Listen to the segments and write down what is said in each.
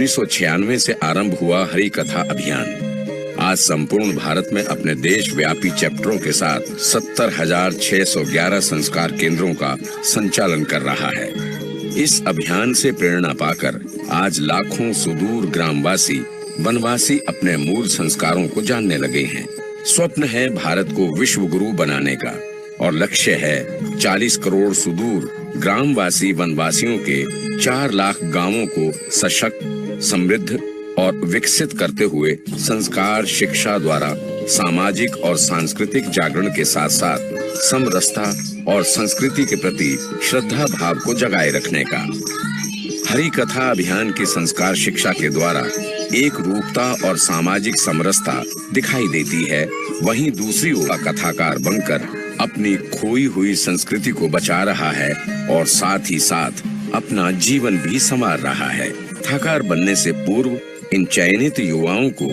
1996 से आरंभ हुआ हरि कथा अभियान आज संपूर्ण भारत में अपने देशव्यापी चैप्टरों के साथ 70,611 संस्कार केंद्रों का संचालन कर रहा है। इस अभियान से प्रेरणा पाकर आज लाखों सुदूर ग्रामवासी वनवासी अपने मूल संस्कारों को जानने लगे हैं। स्वप्न है भारत को विश्व गुरु बनाने का और लक्ष्य है 40 करोड़ सुदूर ग्रामवासी वनवासियों के 4 लाख गांवों को सशक्त, समृद्ध और विकसित करते हुए संस्कार शिक्षा द्वारा सामाजिक और सांस्कृतिक जागरण के साथ साथ समरसता और संस्कृति के प्रति श्रद्धा भाव को जगाए रखने का। हरि कथा अभियान की संस्कार शिक्षा के द्वारा एक रूपता और सामाजिक समरसता दिखाई देती है, वहीं दूसरी ओर कथाकार बनकर अपनी खोई हुई संस्कृति को बचा रहा है और साथ ही साथ अपना जीवन भी संवार रहा है। कथाकार बनने से पूर्व इन चयनित युवाओं को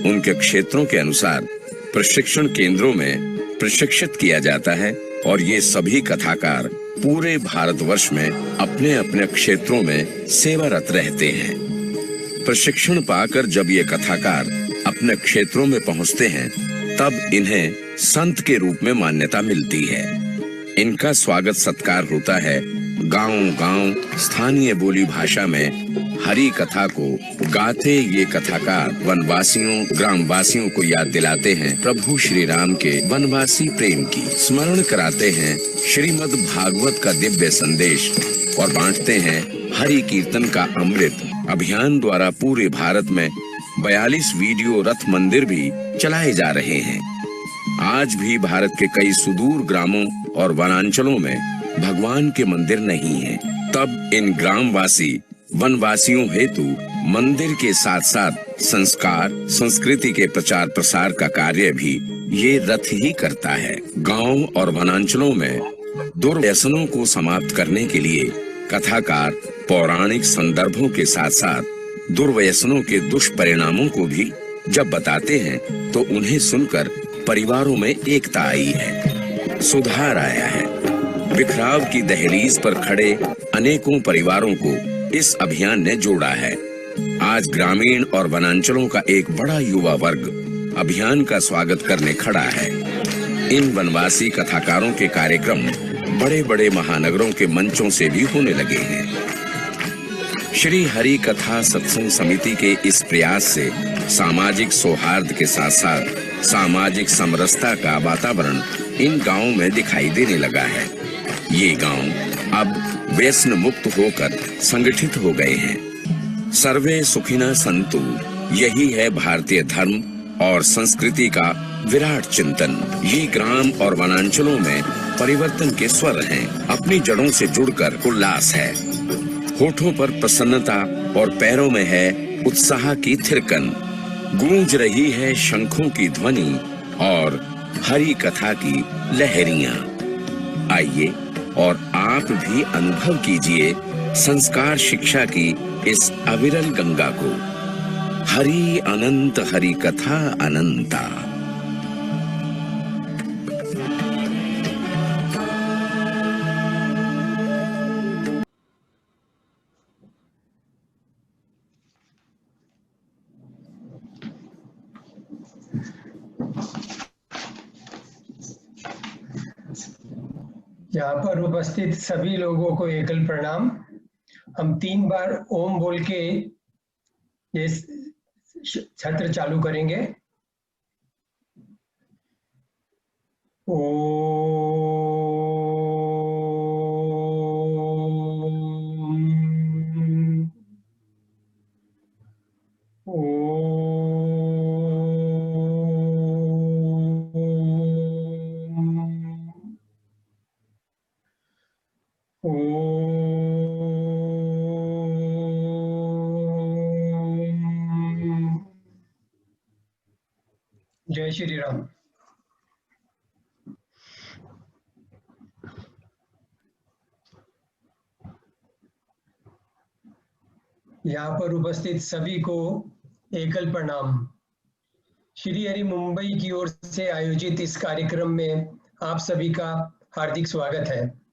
उनके क्षेत्रों के अनुसार प्रशिक्षण केंद्रों में प्रशिक्षित किया जाता है और ये सभी कथाकार पूरे भारतवर्ष में अपने अपने क्षेत्रों में सेवारत रहते हैं। प्रशिक्षण पाकर जब ये कथाकार अपने क्षेत्रों में पहुंचते हैं तब इन्हें संत के रूप में मान्यता मिलती है। इनका स्वागत सत्कार होता है। गांव-गांव स्थानीय बोली भाषा में हरि कथा को गाते ये कथाकार वनवासियों ग्रामवासियों को याद दिलाते हैं प्रभु श्री राम के वनवासी प्रेम की, स्मरण कराते हैं श्रीमद् भागवत का दिव्य संदेश और बांटते हैं हरि कीर्तन का अमृत। अभियान द्वारा पूरे भारत में 42 वीडियो रथ मंदिर भी चलाए जा रहे हैं। आज भी भारत के कई सुदूर ग्रामों और वनांचलों में भगवान के मंदिर नहीं हैं। तब इन ग्रामवासी वनवासियों हेतु मंदिर के साथ साथ संस्कार संस्कृति के प्रचार प्रसार का कार्य भी ये रथ ही करता है। गांव और वनांचलों में दुर्व्यसनों को समाप्त करने के लिए कथाकार पौराणिक संदर्भों के साथ साथ दुर्व्यसनों के दुष्परिणामों को भी जब बताते हैं तो उन्हें सुनकर परिवारों में एकता आई है, सुधार आया है। बिखराव की दहलीज पर खड़े अनेकों परिवारों को इस अभियान ने जोड़ा है। आज ग्रामीण और वनांचलों का एक बड़ा युवा वर्ग अभियान का स्वागत करने खड़ा है। इन वनवासी कथाकारों के कार्यक्रम बड़े-बड़े महानगरों के मंचों से भी होने लगे हैं। श्री हरि कथा सत्संग समिति के इस प्रयास से सामाजिक सौहार्द के साथ साथ सामाजिक समरसता का वातावरण इन गांवों में दिखाई देने लगा है। ये गांव अब व्यसन मुक्त होकर संगठित हो गए हैं। सर्वे सुखिनः सन्तु, यही है भारतीय धर्म और संस्कृति का विराट चिंतन। ये ग्राम और वनांचलों में परिवर्तन के स्वर हैं। अपनी जड़ों से जुड़कर उल्लास है, होठों पर प्रसन्नता और पैरों में है उत्साह की थिरकन। गूंज रही है शंखों की ध्वनि और हरि कथा की लहरियां। आइए और आप भी अनुभव कीजिए संस्कार शिक्षा की इस अविरल गंगा को। हरि अनंत हरि कथा अनंता। यहाँ पर उपस्थित सभी लोगों को एकल प्रणाम। हम 3 बार ओम बोल के ये छत्र चालू करेंगे। जय श्री राम। यहाँ पर उपस्थित सभी को एकल प्रणाम। श्री हरि मुंबई की ओर से आयोजित इस कार्यक्रम में आप सभी का हार्दिक स्वागत है।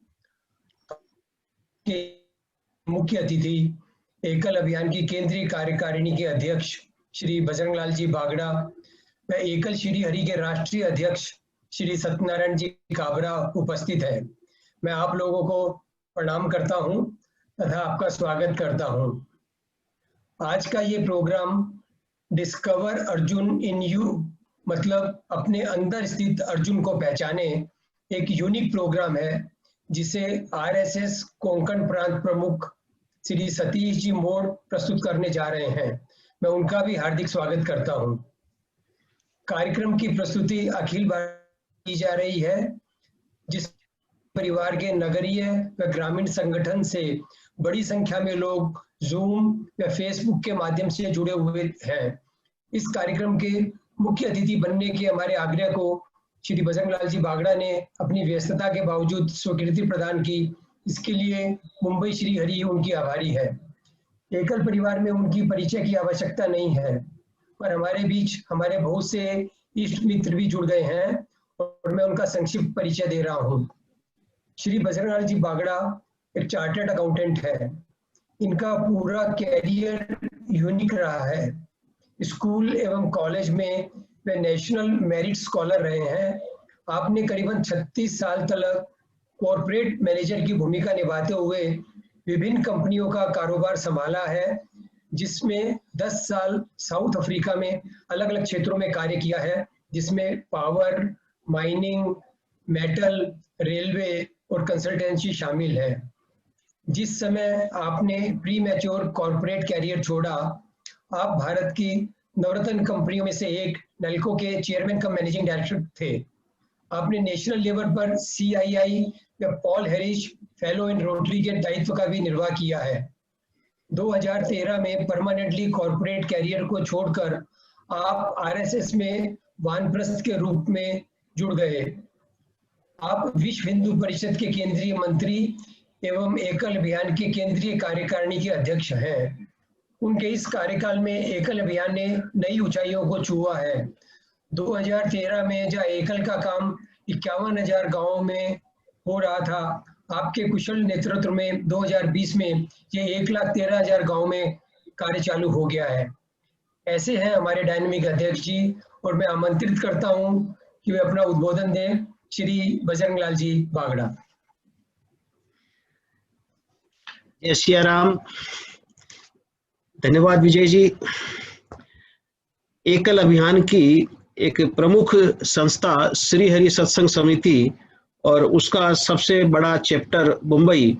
मुख्य अतिथि एकल अभियान की केंद्रीय कार्यकारिणी के अध्यक्ष श्री बजरंग लाल जी बागड़ा व एकल श्री हरि के राष्ट्रीय अध्यक्ष श्री सत्यनारायण जी काबरा उपस्थित है। मैं आप लोगों को प्रणाम करता हूं तथा आपका स्वागत करता हूं। आज का ये programme discover Arjun in you मतलब अपने अंदर स्थित अर्जुन को पहचाने एक यूनिक प्रोग्राम है, जिसे आरएसएस कोंकण प्रांत प्रमुख श्री सतीश जी मोड़ प्रस्तुत करने जा रहे हैं। मैं उनका भी हार्दिक स्वागत करता हूं। कार्यक्रम की प्रस्तुति अखिल भारत की जा रही है, जिस परिवार के नगरीय व ग्रामीण संगठन से बड़ी संख्या में लोग जूम व फेसबुक के माध्यम से जुड़े हुए हैं। इस कार्यक्रम के मुख्य अतिथि बनने के हमारे आग्रह को श्री बजरंग लाल जी बागड़ा ने अपनी व्यस्तता के बावजूद स्वीकृति प्रदान की। इसके लिए मुंबई श्री हरि उनकी आभारी है। एकल परिवार में उनकी परिचय की आवश्यकता नहीं है, पर हमारे बीच हमारे बहुत से इष्ट मित्र भी जुड़ गए हैं और मैं उनका संक्षिप्त परिचय दे रहा हूँ। श्री बजरंग लाल जी बागड़ा एक चार्टर्ड अकाउंटेंट है। इनका पूरा कैरियर यूनिक रहा है। स्कूल एवं कॉलेज में वे नेशनल मेरिट स्कॉलर रहे हैं। आपने करीबन 36 साल तक कॉर्पोरेट मैनेजर की भूमिका निभाते हुए विभिन्न कंपनियों का कारोबार संभाला है, जिसमें 10 साल साउथ अफ्रीका में अलग अलग क्षेत्रों में कार्य किया है, जिसमें पावर, माइनिंग, मेटल, रेलवे और कंसल्टेंसी शामिल है। जिस समय आपने प्री मैच्योर कॉर्पोरेट कैरियर छोड़ा, आप भारत की नवरत्न कंपनियों में से एक नैल्को के चेयरमैन कम मैनेजिंग डायरेक्टर थे। आपने नेशनल लेवल पर CII या Paul Harris fellow in rotary के दायित्व का भी निर्वाह किया है। 2013 में परमानेंटली कॉर्पोरेट कैरियर को छोड़कर आप RSS में वानप्रस्थ के रूप में जुड़ गए। आप विश्व हिंदू परिषद के केंद्रीय मंत्री एवं एकल अभियान के केंद्रीय कार्यकारिणी के अध्यक्ष हैं। उनके इस कार्यकाल में एकल अभियान ने नई ऊंचाइयों को छुआ है। 2013 में जहां एकल का काम 51,000 गांवों में हो रहा था, आपके कुशल नेतृत्व में 2020 में ये 1,13,000 गांव में कार्य चालू हो गया है। ऐसे हैं हमारे डायनेमिक अध्यक्ष जी, और मैं आमंत्रित करता हूं कि वे अपना उद्बोधन दें। श्री बजरंग लाल जी बागड़ा। जय सिया राम। धन्यवाद विजय जी। एकल अभियान की एक प्रमुख संस्था श्री हरि सत्संग समिति और उसका सबसे बड़ा चैप्टर मुंबई,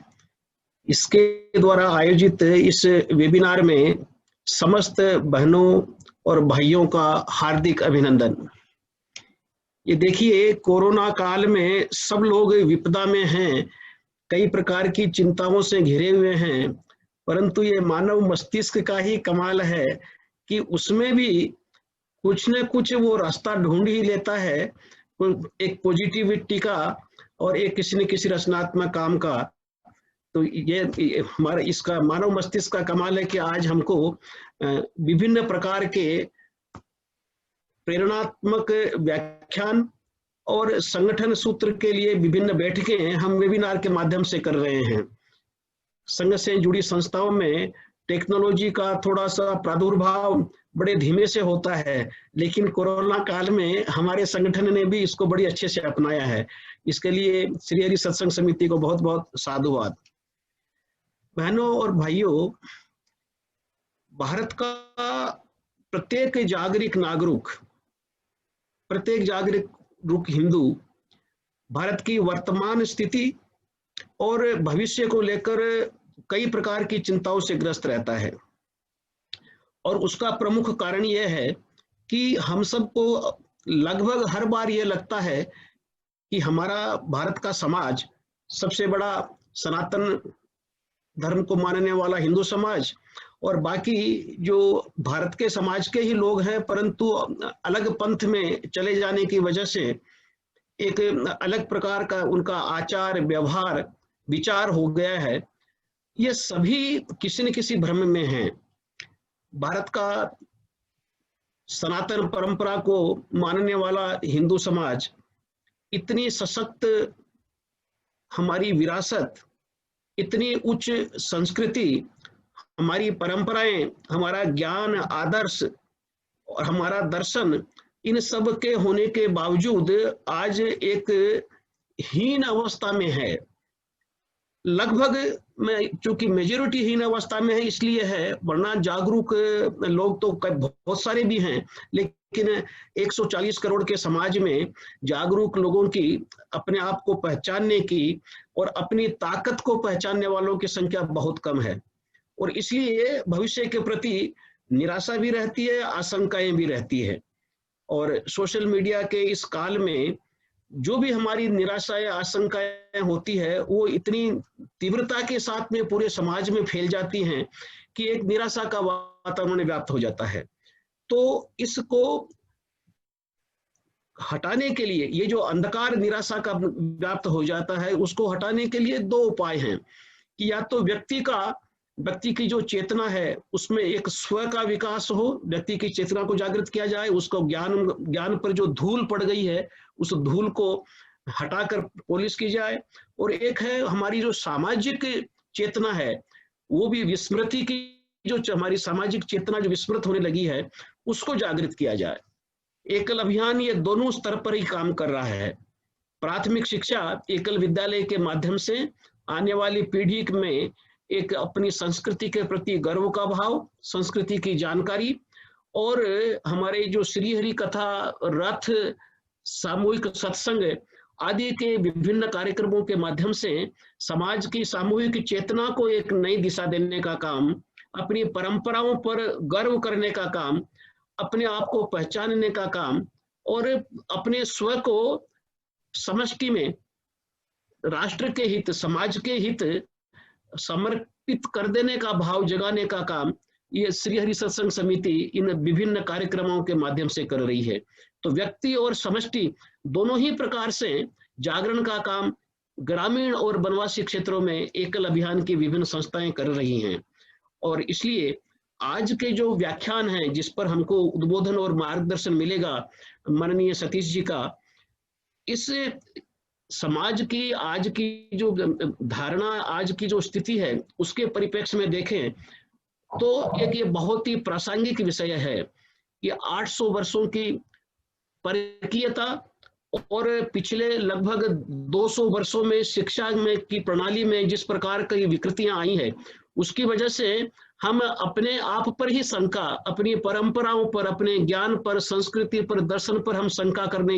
इसके द्वारा आयोजित इस वेबिनार में समस्त बहनों और भाइयों का हार्दिक अभिनंदन। ये देखिए, कोरोना काल में सब लोग विपदा में हैं, कई प्रकार की चिंताओं से घिरे हुए हैं, परंतु ये मानव मस्तिष्क का ही कमाल है कि उसमें भी कुछ न कुछ वो रास्ता ढूंढ ही लेता है, एक पॉजिटिविटी का और एक किसी न किसी रचनात्मक काम का। तो ये हमारा इसका मानव मस्तिष्क का कमाल है कि आज हमको विभिन्न प्रकार के प्रेरणात्मक व्याख्यान और संगठन सूत्र के लिए विभिन्न बैठकें हम वेबिनार के माध्यम से कर रहे हैं। संघ से जुड़ी संस्थाओं में टेक्नोलॉजी का थोड़ा सा प्रादुर्भाव बड़े धीमे से होता है, लेकिन कोरोना काल में हमारे संगठन ने भी इसको बड़ी अच्छे से अपनाया है। इसके लिए श्री हरि सत्संग समिति को बहुत बहुत साधुवाद। बहनों और भाइयों, भारत का प्रत्येक जागरूक हिंदू भारत की वर्तमान स्थिति और भविष्य को लेकर कई प्रकार की चिंताओं से ग्रस्त रहता है, और उसका प्रमुख कारण यह है कि हम सबको लगभग हर बार यह लगता है कि हमारा भारत का समाज, सबसे बड़ा सनातन धर्म को मानने वाला हिंदू समाज और बाकी जो भारत के समाज के ही लोग हैं, परंतु अलग पंथ में चले जाने की वजह से एक अलग प्रकार का उनका आचार व्यवहार विचार हो गया है। ये सभी किसी न किसी भ्रम में हैं। भारत का सनातन परंपरा को मानने वाला हिंदू समाज, इतनी सशक्त हमारी विरासत, इतनी उच्च संस्कृति, हमारी परंपराएं, हमारा ज्ञान, आदर्श और हमारा दर्शन, इन सब के होने के बावजूद आज एक हीन अवस्था में है। लगभग में चूंकि मेजोरिटी हीन अवस्था में है इसलिए है, वरना जागरूक लोग तो बहुत सारे भी हैं, लेकिन 140 करोड़ के समाज में जागरूक लोगों की, अपने आप को पहचानने की और अपनी ताकत को पहचानने वालों की संख्या बहुत कम है। और इसलिए भविष्य के प्रति निराशा भी रहती है, आशंकाएं भी रहती है। और सोशल मीडिया के इस काल में जो भी हमारी निराशाएं, आशंकाएं होती है, वो इतनी तीव्रता के साथ में पूरे समाज में फैल जाती हैं कि एक निराशा का वातावरण व्याप्त हो जाता है। तो इसको हटाने के लिए, ये जो अंधकार निराशा का व्याप्त हो जाता है, उसको हटाने के लिए दो उपाय हैं कि या तो व्यक्ति की जो चेतना है उसमें एक स्व का विकास हो, व्यक्ति की चेतना को जागृत किया जाए, उसको ज्ञान पर जो धूल पड़ गई है उस धूल को हटाकर पॉलिश की जाए। और एक है हमारी जो सामाजिक चेतना है, वो भी विस्मृति की, जो हमारी सामाजिक चेतना जो विस्मृत होने लगी है, उसको जागृत किया जाए। एकल अभियान ये दोनों स्तर पर ही काम कर रहा है। प्राथमिक शिक्षा एकल विद्यालय के माध्यम से आने वाली पीढ़ी में एक अपनी संस्कृति के प्रति गर्व का भाव, संस्कृति की जानकारी, और हमारे जो श्री हरि कथा, रथ, सामूहिक सत्संग आदि के विभिन्न कार्यक्रमों के माध्यम से समाज की सामूहिक चेतना को एक नई दिशा देने का काम, अपनी परंपराओं पर गर्व करने का काम, अपने आप को पहचानने का काम, और अपने स्व को समष्टि में राष्ट्र के हित, समाज के हित समर्पित कर देने का भाव जगाने का काम ये श्री हरि सत्संग समिति इन विभिन्न कार्यक्रमों के माध्यम से कर रही है। तो व्यक्ति और समष्टि दोनों ही प्रकार से जागरण का काम ग्रामीण और वनवासी क्षेत्रों में एकल अभियान की विभिन्न संस्थाएं कर रही हैं। और इसलिए आज के जो व्याख्यान हैं जिस पर हमको उद्बोधन और मार्गदर्शन मिलेगा माननीय सतीश जी का, इस समाज की आज की जो धारणा, आज की जो स्थिति है, उसके परिप्रेक्ष्य में देखें तो एक ये बहुत ही प्रासंगिक विषय है कि 800 वर्षों की परकीयता और पिछले लगभग 200 वर्षों में शिक्षा में की प्रणाली में जिस प्रकार की विकृतियां आई है, उसकी वजह से हम अपने आप पर ही शंका, अपनी परंपराओं पर, अपने ज्ञान पर, संस्कृति पर, दर्शन पर हम शंका करने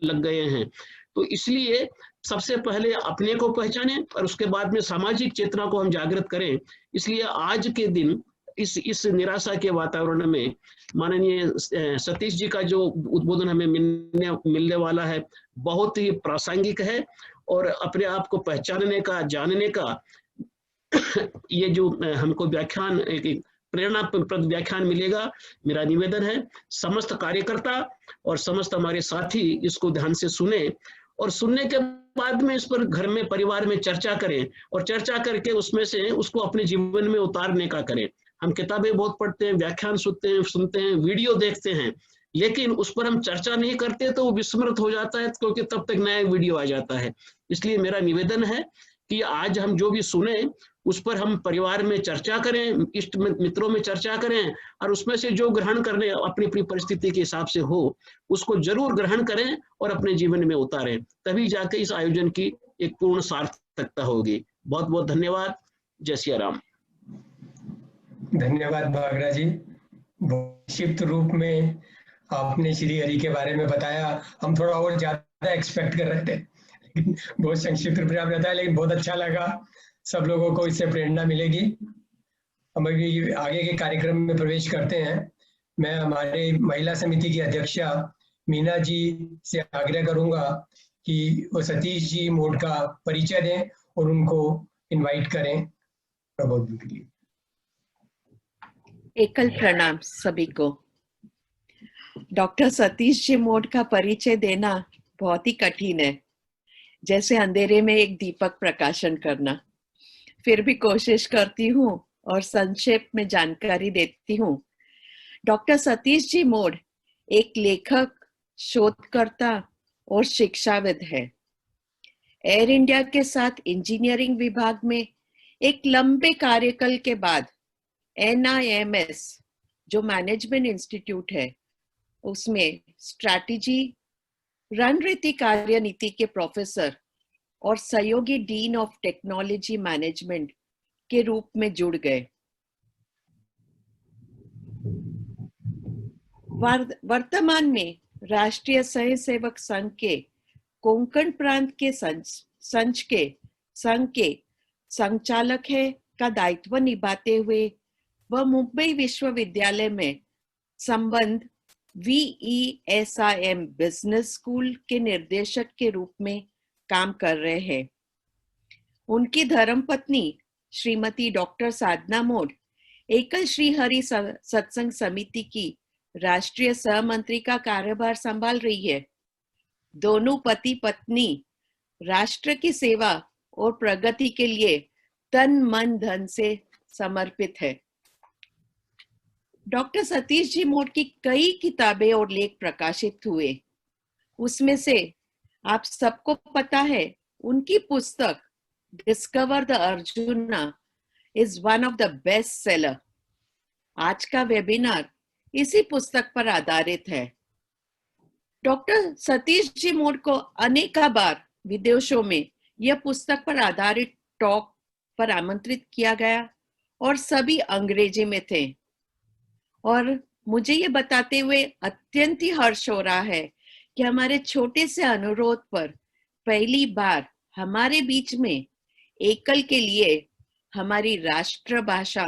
लग गए हैं। तो इसलिए सबसे पहले अपने को पहचानें और उसके बाद में सामाजिक चेतना को हम जागृत करें। इसलिए आज के दिन इस निराशा के वातावरण में माननीय सतीश जी का जो उद्बोधन हमें मिलने वाला है बहुत ही प्रासंगिक है, और अपने आप को पहचानने का, जानने का ये जो हमको व्याख्यान, एक प्रेरणाप्रद व्याख्यान मिलेगा। मेरा निवेदन है समस्त कार्यकर्ता और समस्त हमारे साथी इसको ध्यान से सुने, और सुनने के बाद में इस पर घर में, परिवार में चर्चा करें, और चर्चा करके उसमें से उसको अपने जीवन में उतारने का करें। हम किताबें बहुत पढ़ते हैं, व्याख्यान सुनते हैं, वीडियो देखते हैं, लेकिन उस पर हम चर्चा नहीं करते तो वो विस्मृत हो जाता है, क्योंकि तब तक नया वीडियो आ जाता है। इसलिए मेरा निवेदन है कि आज हम जो भी सुने उस पर हम परिवार में चर्चा करें, इष्ट मित्रों में चर्चा करें, और उसमें से जो ग्रहण करने अपनी अपनी परिस्थिति के हिसाब से हो उसको जरूर ग्रहण करें और अपने जीवन में उतारें, तभी जाके इस आयोजन की एक पूर्ण सार्थकता होगी। बहुत बहुत धन्यवाद। जय सिया राम। धन्यवाद भागड़ा जी। संक्षिप्त रूप में आपने श्री हरि के बारे में बताया। हम थोड़ा और ज्यादा एक्सपेक्ट कर रहे थे, बहुत संक्षिप्त रूप में आपने बताया, लेकिन बहुत अच्छा लगा। सब लोगों को इससे प्रेरणा मिलेगी। हम अभी आगे के कार्यक्रम में प्रवेश करते हैं। मैं हमारे महिला समिति की अध्यक्षा मीना जी से आग्रह करूंगा कि वो सतीश जी मोड का परिचय दें और उनको इनवाइट करें प्रबोधन के लिए। एकल प्रणाम सभी को। डॉक्टर सतीश जी मोड का परिचय देना बहुत ही कठिन है, जैसे अंधेरे में एक दीपक प्रकाशन करना। फिर भी कोशिश करती हूँ और संक्षेप में जानकारी देती हूँ। डॉक्टर सतीश जी मोड एक लेखक, शोधकर्ता और शिक्षाविद है। एयर इंडिया के साथ इंजीनियरिंग विभाग में एक लंबे कार्यकाल के बाद NIMS जो मैनेजमेंट इंस्टीट्यूट है उसमें स्ट्रैटेजी रणनीति कार्यनीति के प्रोफेसर और सहयोगी डीन ऑफ टेक्नोलॉजी मैनेजमेंट के रूप में जुड़ गए। वर्तमान में राष्ट्रीय स्वयंसेवक संघ के कोंकण प्रांत के संघ के संचालक है का दायित्व निभाते हुए वह मुंबई विश्वविद्यालय में संबंध VESIM बिजनेस स्कूल के निर्देशक के रूप में काम कर रहे हैं। उनकी धर्मपत्नी श्रीमती डॉक्टर साधना मोड एकल श्री हरि सत्संग समिति की राष्ट्रीय सहमंत्री का कार्यभार संभाल रही है। दोनों पति पत्नी राष्ट्र की सेवा और प्रगति के लिए तन मन धन से समर्पित है। डॉक्टर सतीश जी मोड की कई किताबें और लेख प्रकाशित हुए। उसमें से आप सबको पता है उनकी पुस्तक discover the arjuna is one of the best seller. आज का वेबिनार इसी पुस्तक पर आधारित है। डॉक्टर सतीश जी मोड को अनेका बार विदेशों में यह पुस्तक पर आधारित टॉक पर आमंत्रित किया गया और सभी अंग्रेजी में थे। और मुझे ये बताते हुए अत्यंत ही हर्ष हो रहा है कि हमारे छोटे से अनुरोध पर पहली बार हमारे बीच में एकल के लिए हमारी राष्ट्र भाषा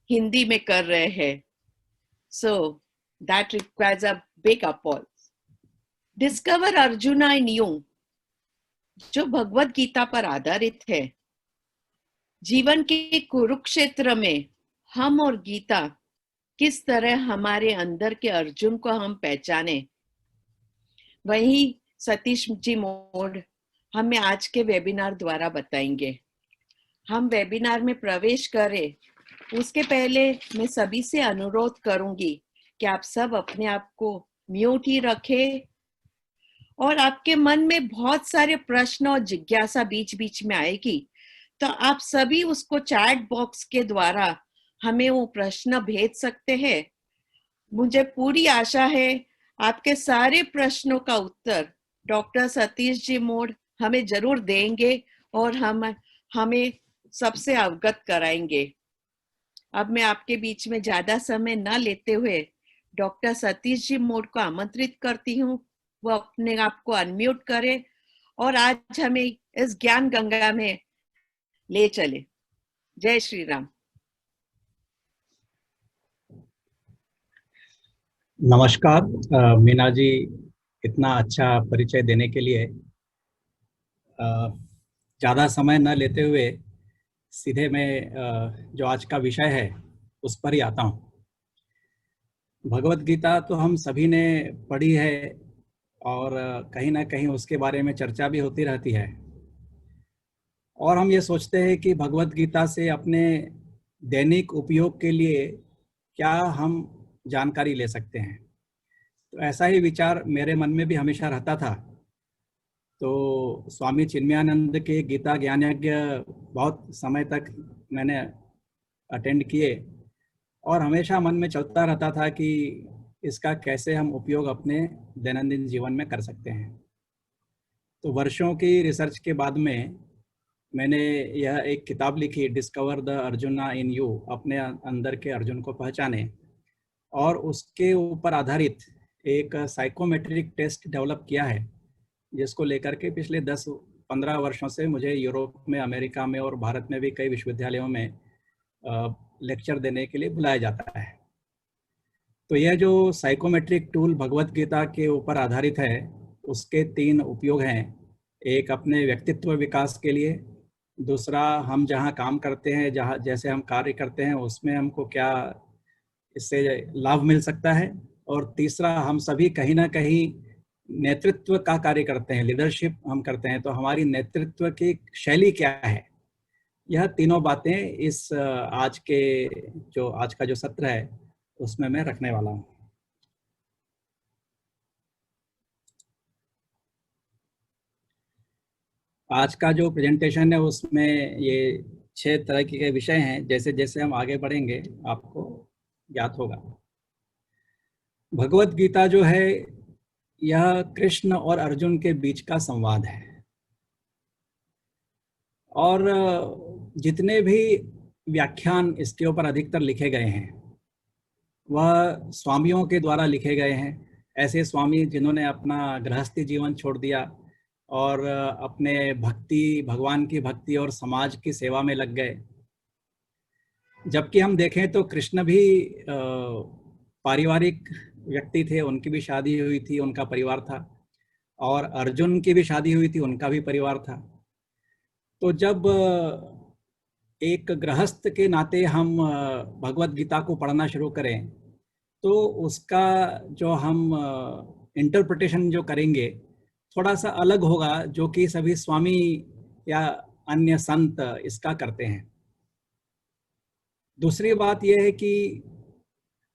हिंदी में कर रहे हैं। So that requires a big applause. Discover Arjuna in You जो भगवत गीता पर आधारित है। जीवन के कुरुक्षेत्र में हम और गीता किस तरह हमारे अंदर के अर्जुन को हम पहचाने, वही सतीश जी मोड हमें आज के वेबिनार द्वारा बताएंगे। हम वेबिनार में प्रवेश करें उसके पहले मैं सभी से अनुरोध करूंगी कि आप सब अपने आप को म्यूट ही रखें और आपके मन में बहुत सारे प्रश्न और जिज्ञासा बीच बीच में आएगी तो आप सभी उसको चैट बॉक्स के द्वारा हमें वो प्रश्न भेज सकते हैं। मुझे पूरी आशा है आपके सारे प्रश्नों का उत्तर डॉक्टर सतीश जी मोड हमें जरूर देंगे और हमें सबसे अवगत कराएंगे। अब मैं आपके बीच में ज्यादा समय न लेते हुए डॉक्टर सतीश जी मोड को आमंत्रित करती हूँ, वो अपने आप को अनम्यूट करें और आज हमें इस ज्ञान गंगा में ले चले। जय श्री राम। नमस्कार मीना जी, इतना अच्छा परिचय देने के लिए। ज़्यादा समय न लेते हुए सीधे मैं जो आज का विषय है उस पर ही आता हूँ। भगवत गीता तो हम सभी ने पढ़ी है और कहीं ना कहीं उसके बारे में चर्चा भी होती रहती है और हम ये सोचते हैं कि भगवत गीता से अपने दैनिक उपयोग के लिए क्या हम जानकारी ले सकते हैं। तो ऐसा ही विचार मेरे मन में भी हमेशा रहता था। तो स्वामी चिन्मयानंद के गीता ज्ञान यज्ञ बहुत समय तक मैंने अटेंड किए और हमेशा मन में चलता रहता था कि इसका कैसे हम उपयोग अपने दैनंदिन जीवन में कर सकते हैं। तो वर्षों की रिसर्च के बाद में मैंने यह एक किताब लिखी, discover the arjuna in you, अपने अंदर के अर्जुन को पहचाने, और उसके ऊपर आधारित एक साइकोमेट्रिक टेस्ट डेवलप किया है जिसको लेकर के पिछले 10-15 वर्षों से मुझे यूरोप में, अमेरिका में और भारत में भी कई विश्वविद्यालयों में लेक्चर देने के लिए बुलाया जाता है। तो यह जो साइकोमेट्रिक टूल भगवत गीता के ऊपर आधारित है उसके 3 उपयोग हैं। एक अपने व्यक्तित्व विकास के लिए, दूसरा हम जहाँ काम करते हैं, जहाँ जैसे हम कार्य करते हैं उसमें हमको क्या इससे लाभ मिल सकता है, और तीसरा हम सभी कहीं ना कहीं नेतृत्व का कार्य करते हैं, लीडरशिप हम करते हैं, तो हमारी नेतृत्व की शैली क्या है। यह तीनों बातें इस आज का जो सत्र है उसमें मैं रखने वाला हूँ। आज का जो प्रेजेंटेशन है उसमें ये 6 तरह के विषय हैं, जैसे जैसे हम आगे बढ़ेंगे आपको ज्ञात होगा। भगवत गीता जो है यह कृष्ण और अर्जुन के बीच का संवाद है, और जितने भी व्याख्यान इसके ऊपर अधिकतर लिखे गए हैं वह स्वामियों के द्वारा लिखे गए हैं। ऐसे स्वामी जिन्होंने अपना गृहस्थी जीवन छोड़ दिया और अपने भगवान की भक्ति और समाज की सेवा में लग गए। जबकि हम देखें तो कृष्ण भी पारिवारिक व्यक्ति थे, उनकी भी शादी हुई थी, उनका परिवार था, और अर्जुन की भी शादी हुई थी, उनका भी परिवार था। तो जब एक गृहस्थ के नाते हम भगवत गीता को पढ़ना शुरू करें तो उसका जो हम इंटरप्रिटेशन जो करेंगे थोड़ा सा अलग होगा जो कि सभी स्वामी या अन्य संत इसका करते हैं। दूसरी बात यह है कि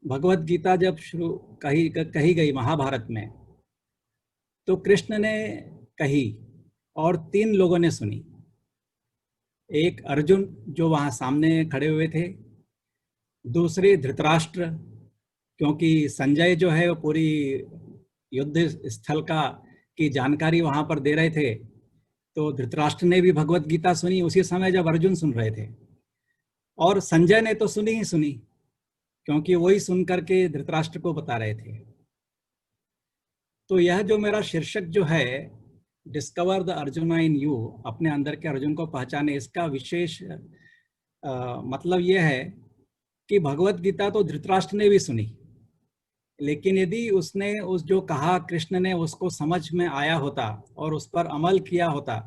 भगवत गीता जब शुरू कही गई महाभारत में, तो कृष्ण ने कही और 3 लोगों ने सुनी। एक अर्जुन जो वहाँ सामने खड़े हुए थे, दूसरे धृतराष्ट्र, क्योंकि संजय जो है वो पूरी युद्ध स्थल की जानकारी वहाँ पर दे रहे थे, तो धृतराष्ट्र ने भी भगवत गीता सुनी उसी समय जब अर्जुन सुन रहे थे, और संजय ने तो सुनी ही सुनी क्योंकि वही सुन करके धृतराष्ट्र को बता रहे थे। तो यह जो मेरा शीर्षक जो है discover the arjuna in you, अपने अंदर के अर्जुन को पहचाने, इसका विशेष मतलब यह है कि भगवत गीता तो धृतराष्ट्र ने भी सुनी, लेकिन यदि उसने उस जो कहा कृष्ण ने उसको समझ में आया होता और उस पर अमल किया होता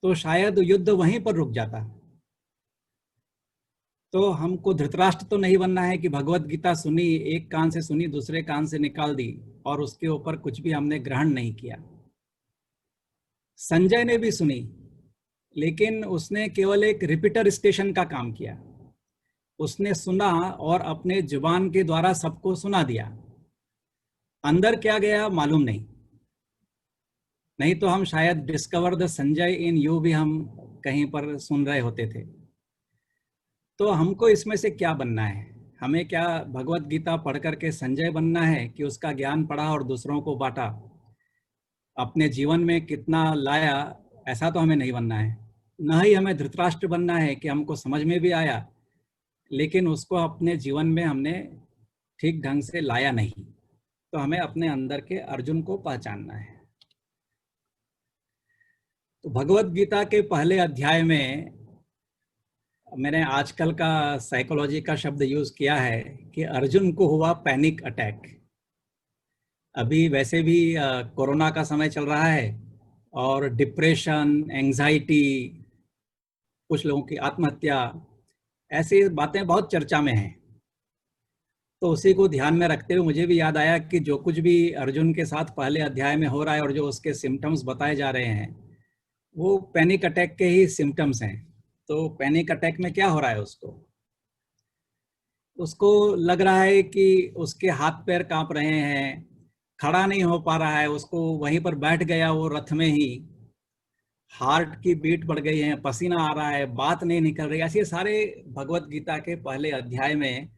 तो शायद युद्ध वहीं पर रुक जाता। तो हमको धृतराष्ट्र तो नहीं बनना है कि भगवत गीता सुनी, एक कान से सुनी दूसरे कान से निकाल दी और उसके ऊपर कुछ भी हमने ग्रहण नहीं किया। संजय ने भी सुनी, लेकिन उसने केवल एक रिपीटर स्टेशन का काम किया। उसने सुना और अपने जुबान के द्वारा सबको सुना दिया, अंदर क्या गया मालूम नहीं तो हम शायद discover the Sanjay in you भी हम कहीं पर सुन रहे होते थे। तो हमको इसमें से क्या बनना है? हमें क्या भगवत गीता पढ़ करके संजय बनना है कि उसका ज्ञान पढ़ा और दूसरों को बांटा, अपने जीवन में कितना लाया, ऐसा तो हमें नहीं बनना है। न ही हमें धृतराष्ट्र बनना है कि हमको समझ में भी आया लेकिन उसको अपने जीवन में हमने ठीक ढंग से लाया नहीं। तो हमें अपने अंदर के अर्जुन को पहचानना है। तो भगवत गीता के पहले अध्याय में मैंने आजकल का साइकोलॉजी का शब्द यूज किया है कि अर्जुन को हुआ पैनिक अटैक। अभी वैसे भी कोरोना का समय चल रहा है और डिप्रेशन, एंजाइटी, कुछ लोगों की आत्महत्या, ऐसी बातें बहुत चर्चा में हैं। तो उसी को ध्यान में रखते हुए मुझे भी याद आया कि जो कुछ भी अर्जुन के साथ पहले अध्याय में हो रहा है और जो उसके सिम्टम्स बताए जा रहे हैं वो पैनिक अटैक के ही सिम्टम्स हैं। तो पैनिक अटैक में क्या हो रहा है, उसको लग रहा है कि उसके हाथ पैर कांप रहे हैं, खड़ा नहीं हो पा रहा है, उसको वहीं पर बैठ गया वो रथ में ही, हार्ट की बीट बढ़ गई है, पसीना आ रहा है, बात नहीं निकल रही। ऐसे सारे भगवत गीता के पहले अध्याय में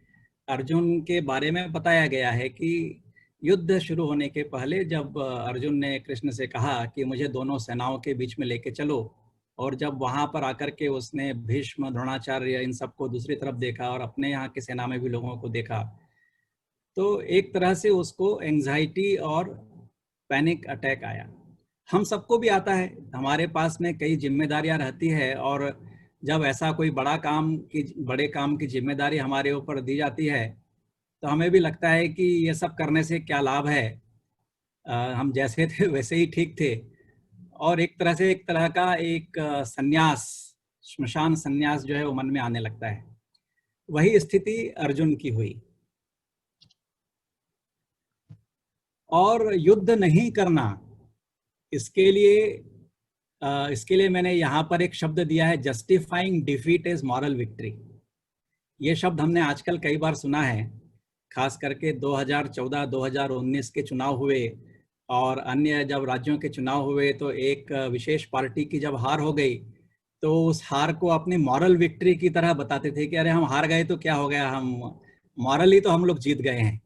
अर्जुन के बारे में बताया गया है कि युद्ध शुरू होने के पहले जब अर्जुन ने कृष्ण से कहा कि मुझे दोनों सेनाओं के बीच में लेके चलो, और जब वहां पर आकर के उसने भीष्म, द्रोणाचार्य, इन सबको दूसरी तरफ देखा और अपने यहाँ की सेना में भी लोगों को देखा, तो एक तरह से उसको एंजाइटी और पैनिक अटैक आया। हम सबको भी आता है, हमारे पास में कई जिम्मेदारियां रहती है और जब ऐसा कोई बड़े काम की जिम्मेदारी हमारे ऊपर दी जाती है तो हमें भी लगता है कि ये सब करने से क्या लाभ है, हम जैसे थे वैसे ही ठीक थे। और एक तरह का एक संन्यास, श्मशान संन्यास जो है वो मन में आने लगता है। वही स्थिति अर्जुन की हुई। और युद्ध नहीं करना, इसके लिए मैंने यहाँ पर एक शब्द दिया है, justifying defeat is moral victory. ये शब्द हमने आजकल कई बार सुना है, खास करके 2014-2019 के चुनाव हुए और अन्य जब राज्यों के चुनाव हुए तो एक विशेष पार्टी की जब हार हो गई तो उस हार को अपनी मॉरल विक्ट्री की तरह बताते थे कि अरे हम हार गए तो क्या हो गया, हम मॉरली तो हम लोग जीत गए हैं।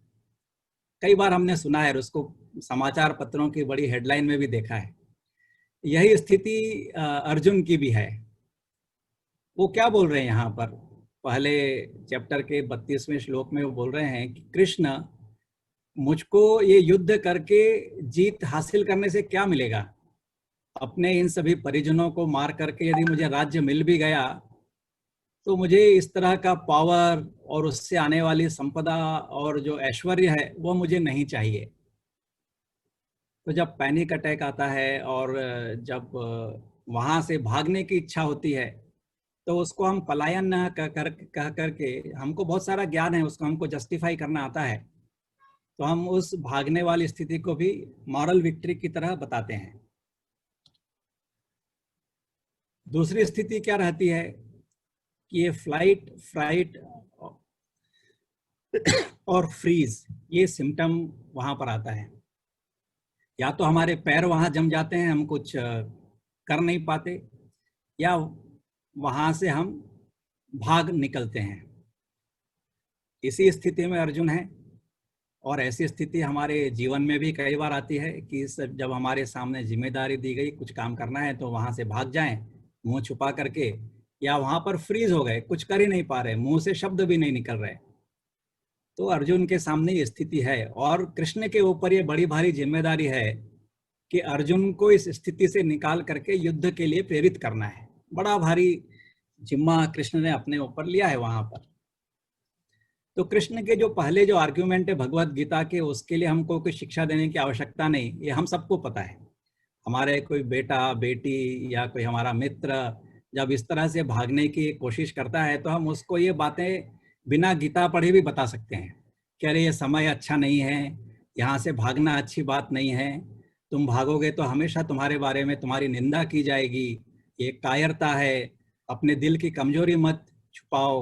कई बार हमने सुना है और उसको समाचार पत्रों की बड़ी हेडलाइन में भी देखा है। यही स्थिति अर्जुन की भी है। वो क्या बोल रहे हैं यहाँ पर, पहले चैप्टर के 32वें श्लोक में वो बोल रहे हैं कि कृष्ण, मुझको ये युद्ध करके जीत हासिल करने से क्या मिलेगा? अपने इन सभी परिजनों को मार करके यदि मुझे राज्य मिल भी गया तो मुझे इस तरह का पावर और उससे आने वाली संपदा और जो ऐश्वर्य है वो मुझे नहीं चाहिए। तो जब पैनिक अटैक आता है और जब वहाँ से भागने की इच्छा होती है तो उसको हम पलायन कह करके, हमको बहुत सारा ज्ञान है, उसको हमको जस्टिफाई करना आता है, तो हम उस भागने वाली स्थिति को भी मॉरल विक्ट्री की तरह बताते हैं। दूसरी स्थिति क्या रहती है कि ये फ्लाइट, फ्राइट और फ्रीज, ये सिम्टम वहां पर आता है। या तो हमारे पैर वहां जम जाते हैं, हम कुछ कर नहीं पाते, या वहां से हम भाग निकलते हैं। इसी स्थिति में अर्जुन है। और ऐसी स्थिति हमारे जीवन में भी कई बार आती है कि जब हमारे सामने जिम्मेदारी दी गई, कुछ काम करना है, तो वहां से भाग जाएं मुंह छुपा करके, या वहां पर फ्रीज हो गए, कुछ कर ही नहीं पा रहे, मुंह से शब्द भी नहीं निकल रहे। तो अर्जुन के सामने ये स्थिति है और कृष्ण के ऊपर ये बड़ी भारी जिम्मेदारी है कि अर्जुन को इस स्थिति से निकाल करके युद्ध के लिए प्रेरित करना है। बड़ा भारी जिम्मा कृष्ण ने अपने ऊपर लिया है वहां पर। तो कृष्ण के जो पहले जो आर्ग्यूमेंट है भगवत गीता के, उसके लिए हमको कोई शिक्षा देने की आवश्यकता नहीं, ये हम सबको पता है। हमारे कोई बेटा बेटी या कोई हमारा मित्र जब इस तरह से भागने की कोशिश करता है तो हम उसको ये बातें बिना गीता पढ़े भी बता सकते हैं कि अरे ये समय अच्छा नहीं है, यहाँ से भागना अच्छी बात नहीं है, तुम भागोगे तो हमेशा तुम्हारे बारे में तुम्हारी निंदा की जाएगी, ये कायरता है, अपने दिल की कमजोरी मत छुपाओ,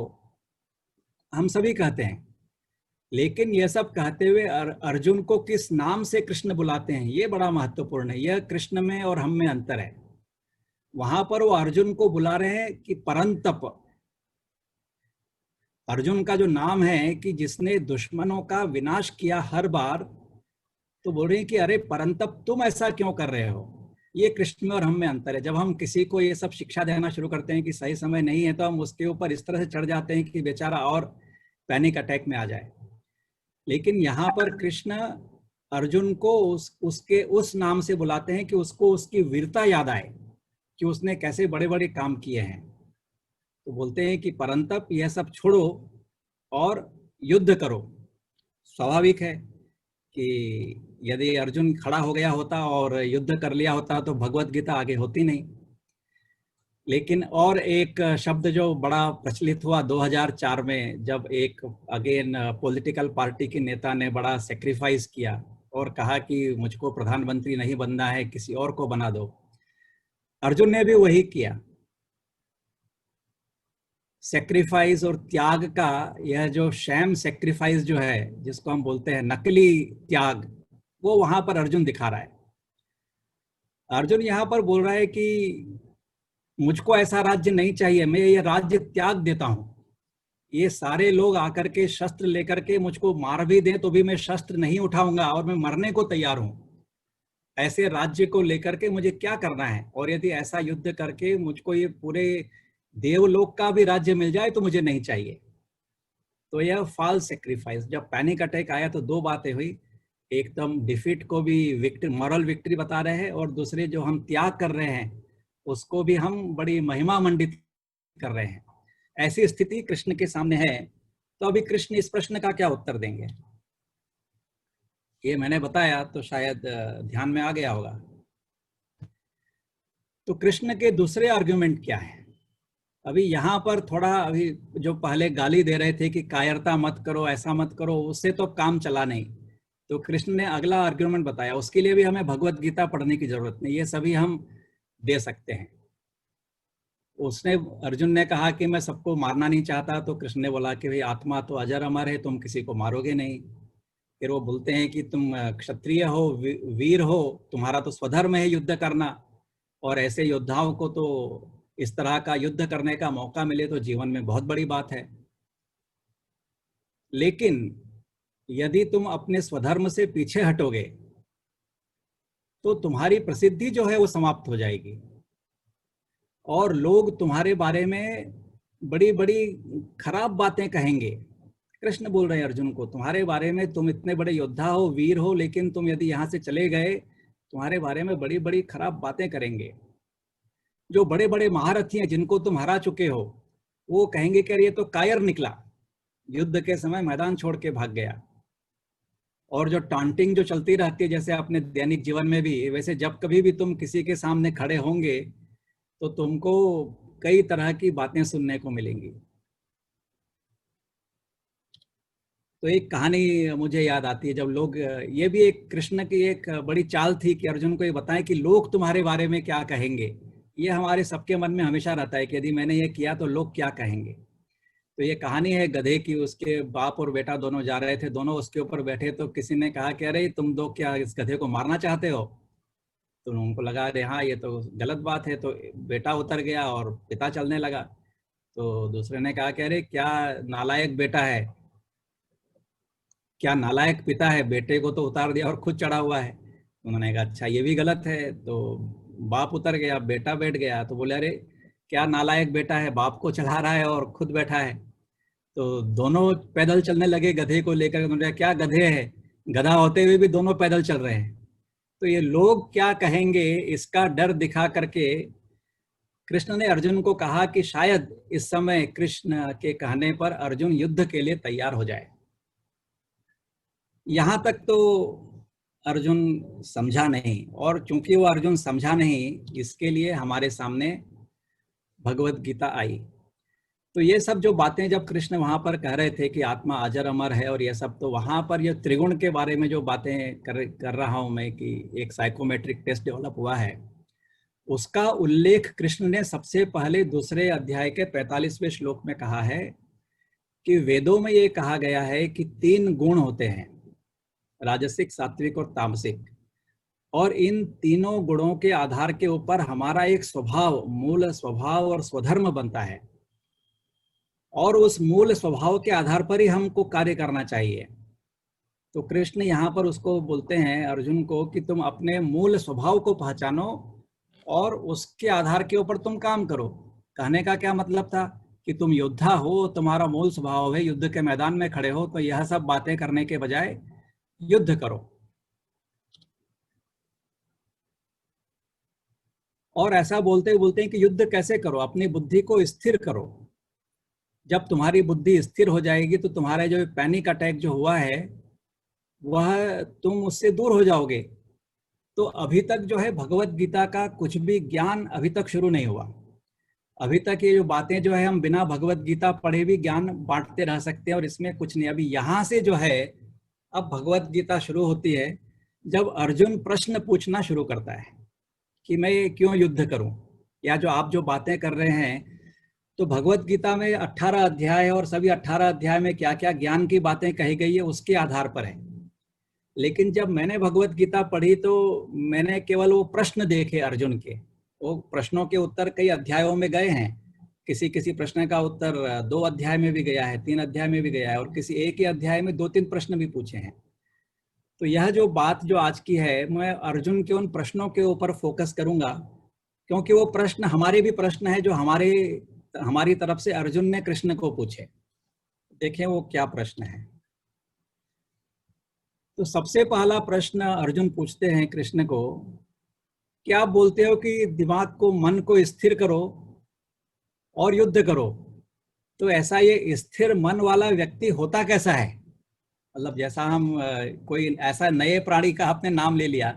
हम सभी कहते हैं। लेकिन यह सब कहते हुए अर्जुन को किस नाम से कृष्ण बुलाते हैं, ये बड़ा महत्वपूर्ण है। यह कृष्ण में और हम में अंतर है। वहां पर वो अर्जुन को बुला रहे हैं कि परंतप। अर्जुन का जो नाम है कि जिसने दुश्मनों का विनाश किया हर बार, तो बोल रहे हैं कि अरे परंतप तुम ऐसा क्यों कर रहे हो। ये कृष्ण में और हम में अंतर है। जब हम किसी को ये सब शिक्षा देना शुरू करते हैं कि सही समय नहीं है, तो हम उसके ऊपर इस तरह से चढ़ जाते हैं कि बेचारा और पैनिक अटैक में आ जाए। लेकिन यहाँ पर कृष्ण अर्जुन को उसके उस नाम से बुलाते हैं कि उसको उसकी वीरता याद आए कि उसने कैसे बड़े बड़े काम किए हैं। तो बोलते हैं कि परंतप यह सब छोड़ो और युद्ध करो। स्वाभाविक है कि यदि अर्जुन खड़ा हो गया होता और युद्ध कर लिया होता तो भगवत गीता आगे होती नहीं। लेकिन और एक शब्द जो बड़ा प्रचलित हुआ 2004 में, जब एक अगेन पॉलिटिकल पार्टी के नेता ने बड़ा सेक्रीफाइस किया और कहा कि मुझको प्रधानमंत्री नहीं बनना है, किसी और को बना दो। अर्जुन ने भी वही किया। सेक्रीफाइस और त्याग का यह जो शैम सेक्रीफाइस जो है, जिसको हम बोलते हैं नकली त्याग, वो वहां पर अर्जुन दिखा रहा है। अर्जुन यहाँ पर बोल रहा है कि मुझको ऐसा राज्य नहीं चाहिए, मैं ये राज्य त्याग देता हूं। ये सारे लोग आकर के शस्त्र लेकर के मुझको मार भी दें तो भी मैं शस्त्र नहीं उठाऊंगा और मैं मरने को तैयार हूं। ऐसे राज्य को लेकर के मुझे क्या करना है, और यदि ऐसा युद्ध करके मुझको ये पूरे देवलोक का भी राज्य मिल जाए तो मुझे नहीं चाहिए। तो यह फॉल्स सेक्रीफाइस। जब पैनिक अटैक आया तो दो बातें हुई, एकदम डिफीट को भी विक्ट्री, मॉरल विक्ट्री बता रहे हैं, और दूसरे जो हम त्याग कर रहे हैं उसको भी हम बड़ी महिमा मंडित कर रहे हैं। ऐसी स्थिति कृष्ण के सामने है। तो अभी कृष्ण इस प्रश्न का क्या उत्तर देंगे, ये मैंने बताया तो शायद ध्यान में आ गया होगा। तो कृष्ण के दूसरे आर्ग्यूमेंट क्या है? अभी यहाँ पर थोड़ा, अभी जो पहले गाली दे रहे थे कि कायरता मत करो, ऐसा मत करो, उससे तो काम चला नहीं। तो कृष्ण ने अगला आर्ग्यूमेंट बताया। उसके लिए भी हमें भगवत गीता पढ़ने की जरूरत नहीं, ये सभी हम दे सकते हैं। उसने, अर्जुन ने कहा कि मैं सबको मारना नहीं चाहता, तो कृष्ण ने बोला कि भाई आत्मा तो अजर अमर है, तुम किसी को मारोगे नहीं। फिर वो बोलते हैं कि तुम क्षत्रिय हो, वीर हो, तुम्हारा तो स्वधर्म है युद्ध करना, और ऐसे योद्धाओं को तो इस तरह का युद्ध करने का मौका मिले तो जीवन में बहुत बड़ी बात है। लेकिन यदि तुम अपने स्वधर्म से पीछे हटोगे तो तुम्हारी प्रसिद्धि जो है वो समाप्त हो जाएगी और लोग तुम्हारे बारे में बड़ी बड़ी खराब बातें कहेंगे। कृष्ण बोल रहे हैं अर्जुन को, तुम्हारे बारे में, तुम इतने बड़े योद्धा हो, वीर हो, लेकिन तुम यदि यहाँ से चले गए तुम्हारे बारे में बड़ी बड़ी खराब बातें करेंगे। जो बड़े बड़े महारथी हैं जिनको तुम हरा चुके हो वो कहेंगे कि ये तो कायर निकला, युद्ध के समय मैदान छोड़ के भाग गया। और जो टॉन्टिंग जो चलती रहती है जैसे अपने दैनिक जीवन में भी, वैसे जब कभी भी तुम किसी के सामने खड़े होंगे तो तुमको कई तरह की बातें सुनने को मिलेंगी। तो एक कहानी मुझे याद आती है, जब लोग, ये भी एक कृष्ण की एक बड़ी चाल थी कि अर्जुन को ये बताएं कि लोग तुम्हारे बारे में क्या कहेंगे। ये हमारे सबके मन में हमेशा रहता है कि यदि मैंने ये किया तो लोग क्या कहेंगे। तो ये कहानी है गधे की। उसके बाप और बेटा दोनों जा रहे थे, दोनों उसके ऊपर बैठे, तो किसी ने कहा कि अरे तुम दो क्या इस गधे को मारना चाहते हो? तो उनको लगा अरे हाँ ये तो गलत बात है। तो बेटा उतर गया और पिता चलने लगा। तो दूसरे ने कहा कि अरे क्या नालायक बेटा है, क्या नालायक पिता है, बेटे को तो उतार दिया और खुद चढ़ा हुआ है। उन्होंने कहा अच्छा ये भी गलत है। तो बाप उतर गया, बेटा बैठ गया। तो बोले अरे क्या नालायक बेटा है, बाप को चढ़ा रहा है और खुद बैठा है। तो दोनों पैदल चलने लगे गधे को लेकर। उन्होंने क्या गधे है, गधा होते हुए भी दोनों पैदल चल रहे हैं। तो ये लोग क्या कहेंगे इसका डर दिखा करके कृष्ण ने अर्जुन को कहा कि शायद इस समय कृष्ण के कहने पर अर्जुन युद्ध के लिए तैयार हो जाए। यहां तक तो अर्जुन समझा नहीं, और चूंकि वो अर्जुन समझा नहीं इसके लिए हमारे सामने भगवत गीता आई। तो ये सब जो बातें जब कृष्ण वहां पर कह रहे थे कि आत्मा अजर अमर है और ये सब, तो वहां पर ये त्रिगुण के बारे में जो बातें कर रहा हूं मैं कि एक साइकोमेट्रिक टेस्ट डेवलप हुआ है, उसका उल्लेख कृष्ण ने सबसे पहले दूसरे अध्याय के 45वें श्लोक में कहा है कि वेदों में ये कहा गया है कि 3 गुण होते हैं, राजसिक, सात्विक और तामसिक, और इन तीनों गुणों के आधार के ऊपर हमारा एक स्वभाव, मूल स्वभाव और स्वधर्म बनता है, और उस मूल स्वभाव के आधार पर ही हमको कार्य करना चाहिए। तो कृष्ण यहाँ पर उसको बोलते हैं अर्जुन को कि तुम अपने मूल स्वभाव को पहचानो और उसके आधार के ऊपर तुम काम करो। कहने का क्या मतलब था कि तुम योद्धा हो, तुम्हारा मूल स्वभाव है युद्ध के मैदान में खड़े हो, तो यह सब बातें करने के बजाय युद्ध करो। और ऐसा बोलते बोलते हैं कि युद्ध कैसे करो, अपनी बुद्धि को स्थिर करो। जब तुम्हारी बुद्धि स्थिर हो जाएगी तो तुम्हारा जो पैनिक अटैक जो हुआ है वह तुम उससे दूर हो जाओगे। तो अभी तक जो है भगवत गीता का कुछ भी ज्ञान अभी तक शुरू नहीं हुआ। अभी तक ये जो बातें जो है हम बिना भगवत गीता पढ़े भी ज्ञान बांटते रह सकते हैं और इसमें कुछ नहीं। अभी यहाँ से जो है अब भगवत गीता शुरू होती है जब अर्जुन प्रश्न पूछना शुरू करता है कि मैं क्यों युद्ध करूं, या जो आप जो बातें कर रहे हैं। तो भगवत गीता में 18 अध्याय है और सभी 18 अध्याय में क्या क्या ज्ञान की बातें कही गई है उसके आधार पर है। लेकिन जब मैंने भगवत गीता पढ़ी तो मैंने केवल वो प्रश्न देखे अर्जुन के, वो प्रश्नों के उत्तर कई अध्यायों में गए हैं। किसी किसी प्रश्न का उत्तर 2 अध्याय में भी गया है, 3 अध्याय में भी गया है, और किसी एक ही अध्याय में 2-3 प्रश्न भी पूछे हैं। तो यह जो बात जो आज की है, मैं अर्जुन के उन प्रश्नों के ऊपर फोकस करूंगा, क्योंकि वो प्रश्न हमारे भी प्रश्न है जो हमारी तरफ से अर्जुन ने कृष्ण को पूछे। देखें वो क्या प्रश्न है। तो सबसे पहला प्रश्न अर्जुन पूछते हैं कृष्ण को कि आप बोलते हो कि दिमाग को, मन को स्थिर करो और युद्ध करो, तो ऐसा ये स्थिर मन वाला व्यक्ति होता कैसा है? मतलब जैसा हम कोई ऐसा नए प्राणी का आपने नाम ले लिया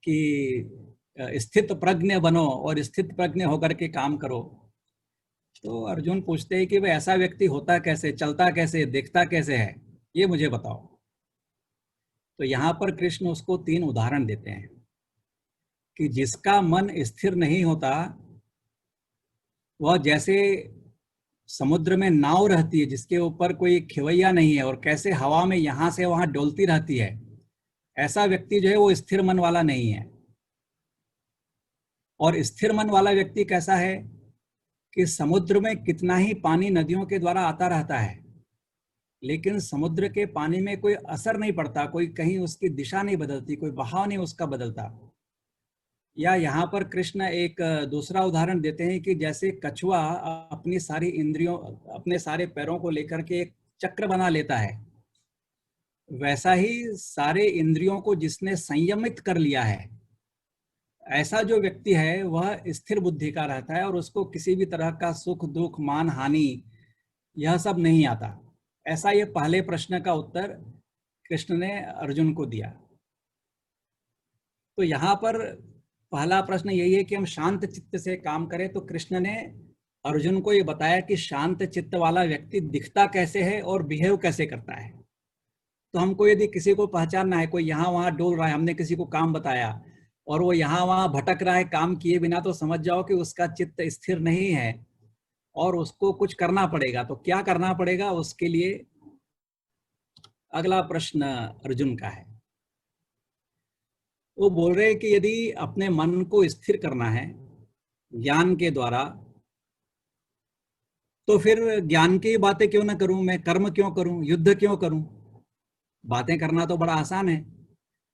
कि स्थित प्रज्ञ बनो और स्थित प्रज्ञ होकर के काम करो। तो अर्जुन पूछते हैं कि भाई ऐसा व्यक्ति होता कैसे, चलता कैसे, दिखता कैसे है, ये मुझे बताओ। तो यहाँ पर कृष्ण उसको 3 उदाहरण देते हैं कि जिसका मन स्थिर नहीं होता वह जैसे समुद्र में नाव रहती है जिसके ऊपर कोई खिवैया नहीं है और कैसे हवा में यहाँ से वहां डोलती रहती है, ऐसा व्यक्ति जो है वो स्थिर मन वाला नहीं है। और स्थिर मन वाला व्यक्ति कैसा है कि समुद्र में कितना ही पानी नदियों के द्वारा आता रहता है, लेकिन समुद्र के पानी में कोई असर नहीं पड़ता, कोई कहीं उसकी दिशा नहीं बदलती, कोई बहाव नहीं उसका बदलता। या यहाँ पर कृष्ण एक दूसरा उदाहरण देते हैं कि जैसे कछुआ अपनी सारी इंद्रियों, अपने सारे पैरों को लेकर के एक चक्र बना लेता है, वैसा ही सारे इंद्रियों को जिसने संयमित कर लिया है, ऐसा जो व्यक्ति है वह स्थिर बुद्धि का रहता है और उसको किसी भी तरह का सुख दुख मान हानि यह सब नहीं आता। ऐसा ये पहले प्रश्न का उत्तर कृष्ण ने अर्जुन को दिया। तो यहाँ पर पहला प्रश्न यही है कि हम शांत चित्त से काम करें। तो कृष्ण ने अर्जुन को ये बताया कि शांत चित्त वाला व्यक्ति दिखता कैसे है और बिहेव कैसे करता है। तो हमको यदि किसी को पहचानना है, कोई यहाँ वहाँ डोल रहा है, हमने किसी को काम बताया और वो यहाँ वहाँ भटक रहा है काम किए बिना, तो समझ जाओ कि उसका चित्त स्थिर नहीं है और उसको कुछ करना पड़ेगा। तो क्या करना पड़ेगा, उसके लिए अगला प्रश्न अर्जुन का है। वो बोल रहे हैं कि यदि अपने मन को स्थिर करना है ज्ञान के द्वारा, तो फिर ज्ञान की बातें क्यों ना करूं, मैं कर्म क्यों करूं, युद्ध क्यों करूं। बातें करना तो बड़ा आसान है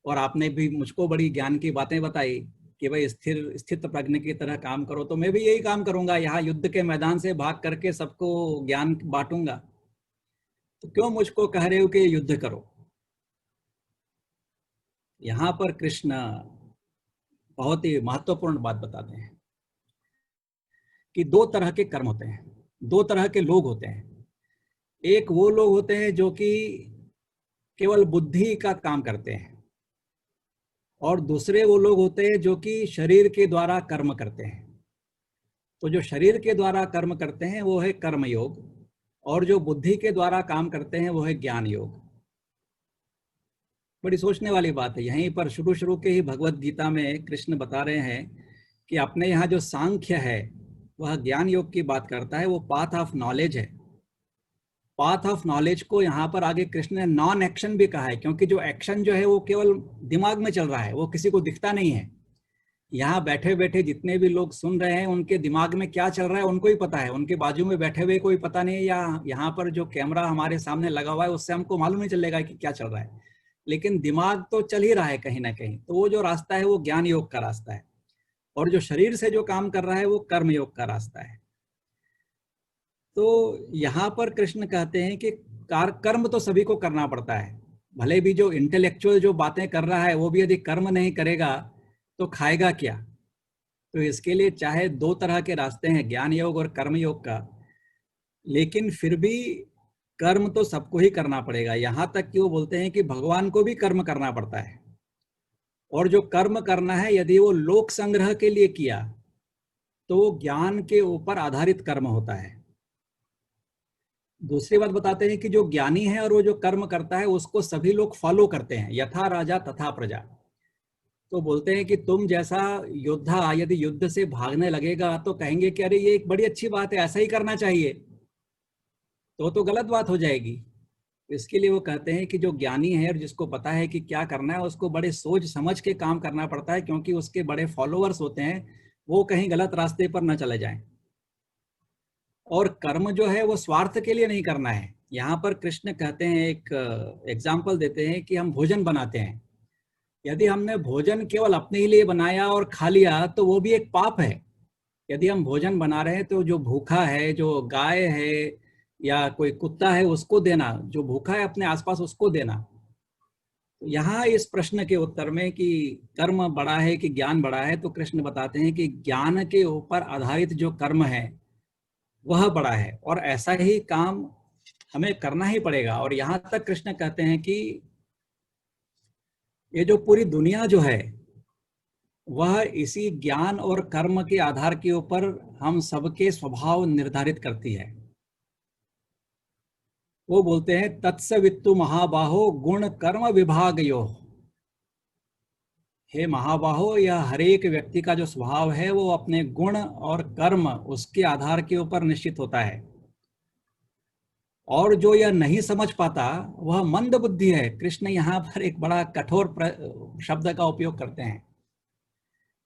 और आपने भी मुझको बड़ी ज्ञान की बातें बताई कि भाई स्थित प्रज्ञ की तरह काम करो, तो मैं भी यही काम करूंगा, यहाँ युद्ध के मैदान से भाग करके सबको ज्ञान बांटूंगा। तो क्यों मुझको कह रहे हो कि युद्ध करो। यहाँ पर कृष्ण बहुत ही महत्वपूर्ण बात बताते हैं कि दो तरह के कर्म होते हैं, दो तरह के लोग होते हैं। एक वो लोग होते हैं जो कि केवल बुद्धि का काम करते हैं और दूसरे वो लोग होते हैं जो कि शरीर के द्वारा कर्म करते हैं। तो जो शरीर के द्वारा कर्म करते हैं वो है कर्म योग और जो बुद्धि के द्वारा काम करते हैं वो है ज्ञान योग। बड़ी सोचने वाली बात है। यहीं पर शुरू के ही भगवत गीता में कृष्ण बता रहे हैं कि अपने यहाँ जो सांख्य है वह ज्ञान योग की बात करता है, वो पाथ ऑफ नॉलेज है। पाथ ऑफ नॉलेज को यहाँ पर आगे कृष्ण ने नॉन एक्शन भी कहा है, क्योंकि जो एक्शन जो है वो केवल दिमाग में चल रहा है, वो किसी को दिखता नहीं है। यहाँ बैठे बैठे जितने भी लोग सुन रहे हैं उनके दिमाग में क्या चल रहा है उनको ही पता है, उनके बाजू में बैठे हुए कोई पता नहीं, या यहाँ पर जो कैमरा हमारे सामने लगा हुआ है उससे हमको मालूम नहीं चलेगा कि क्या चल रहा है, लेकिन दिमाग तो चल ही रहा है कहीं ना कहीं। तो वो जो रास्ता है वो ज्ञान योग का रास्ता है और जो शरीर से जो काम कर रहा है वो कर्म योग का रास्ता है। तो यहाँ पर कृष्ण कहते हैं कि कर्म तो सभी को करना पड़ता है, भले भी जो इंटेलेक्चुअल जो बातें कर रहा है वो भी यदि कर्म नहीं करेगा तो खाएगा क्या। तो इसके लिए चाहे दो तरह के रास्ते हैं, ज्ञान योग और कर्म योग का, लेकिन फिर भी कर्म तो सबको ही करना पड़ेगा। यहाँ तक कि वो बोलते हैं कि भगवान को भी कर्म करना पड़ता है और जो कर्म करना है यदि वो लोक संग्रह के लिए किया तो वो ज्ञान के ऊपर आधारित कर्म होता है। दूसरी बात बताते हैं कि जो ज्ञानी है और वो जो कर्म करता है उसको सभी लोग फॉलो करते हैं, यथा राजा तथा प्रजा। तो बोलते हैं कि तुम जैसा योद्धा यदि युद्ध से भागने लगेगा तो कहेंगे कि अरे ये एक बड़ी अच्छी बात है, ऐसा ही करना चाहिए, तो गलत बात हो जाएगी। इसके लिए वो कहते हैं कि जो ज्ञानी है और जिसको पता है कि क्या करना है उसको बड़े सोच समझ के काम करना पड़ता है, क्योंकि उसके बड़े फॉलोअर्स होते हैं, वो कहीं गलत रास्ते पर न चले जाएं। और कर्म जो है वो स्वार्थ के लिए नहीं करना है। यहाँ पर कृष्ण कहते हैं, एक एग्जाम्पल देते हैं कि हम भोजन बनाते हैं, यदि हमने भोजन केवल अपने ही लिए बनाया और खा लिया तो वो भी एक पाप है। यदि हम भोजन बना रहे हैं तो जो भूखा है, जो गाय है या कोई कुत्ता है उसको देना, जो भूखा है अपने आसपास उसको देना। यहाँ इस प्रश्न के उत्तर में कि कर्म बड़ा है कि ज्ञान बड़ा है, तो कृष्ण बताते हैं कि ज्ञान के ऊपर आधारित जो कर्म है वह बड़ा है और ऐसा ही काम हमें करना ही पड़ेगा। और यहाँ तक कृष्ण कहते हैं कि ये जो पूरी दुनिया जो है वह इसी ज्ञान और कर्म के आधार के ऊपर हम सबके स्वभाव निर्धारित करती है। वो बोलते हैं तत्सवित्तु महाबाहो गुण कर्म विभागयो। हे महाबाहो, यह हर एक व्यक्ति का जो स्वभाव है वो अपने गुण और कर्म उसके आधार के ऊपर निश्चित होता है, और जो यह नहीं समझ पाता वह मंद बुद्धि है। कृष्ण यहाँ पर एक बड़ा कठोर शब्द का उपयोग करते हैं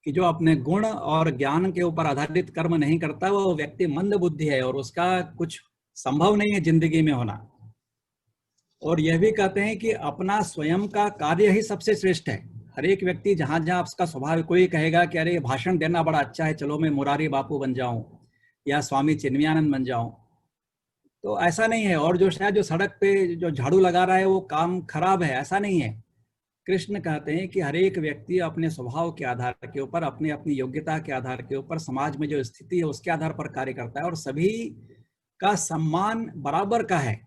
कि जो अपने गुण और ज्ञान के ऊपर आधारित कर्म नहीं करता वो व्यक्ति मंद बुद्धि है और उसका कुछ संभव नहीं है जिंदगी में होना। और यह भी कहते हैं कि अपना स्वयं का कार्य ही सबसे श्रेष्ठ है। हर एक व्यक्ति जहां जहां उसका स्वभाव, कोई कहेगा कि अरे भाषण देना बड़ा अच्छा है, चलो मैं मुरारी बापू बन जाऊं या स्वामी चिन्मयानंद बन जाऊं, तो ऐसा नहीं है। और जो शायद जो सड़क पे जो झाड़ू लगा रहा है वो काम खराब है, ऐसा नहीं है। कृष्ण कहते हैं कि हर एक व्यक्ति अपने स्वभाव के आधार के ऊपर, अपने अपनी योग्यता के आधार के ऊपर, समाज में जो स्थिति है उसके आधार पर कार्य करता है और सभी का सम्मान बराबर का है।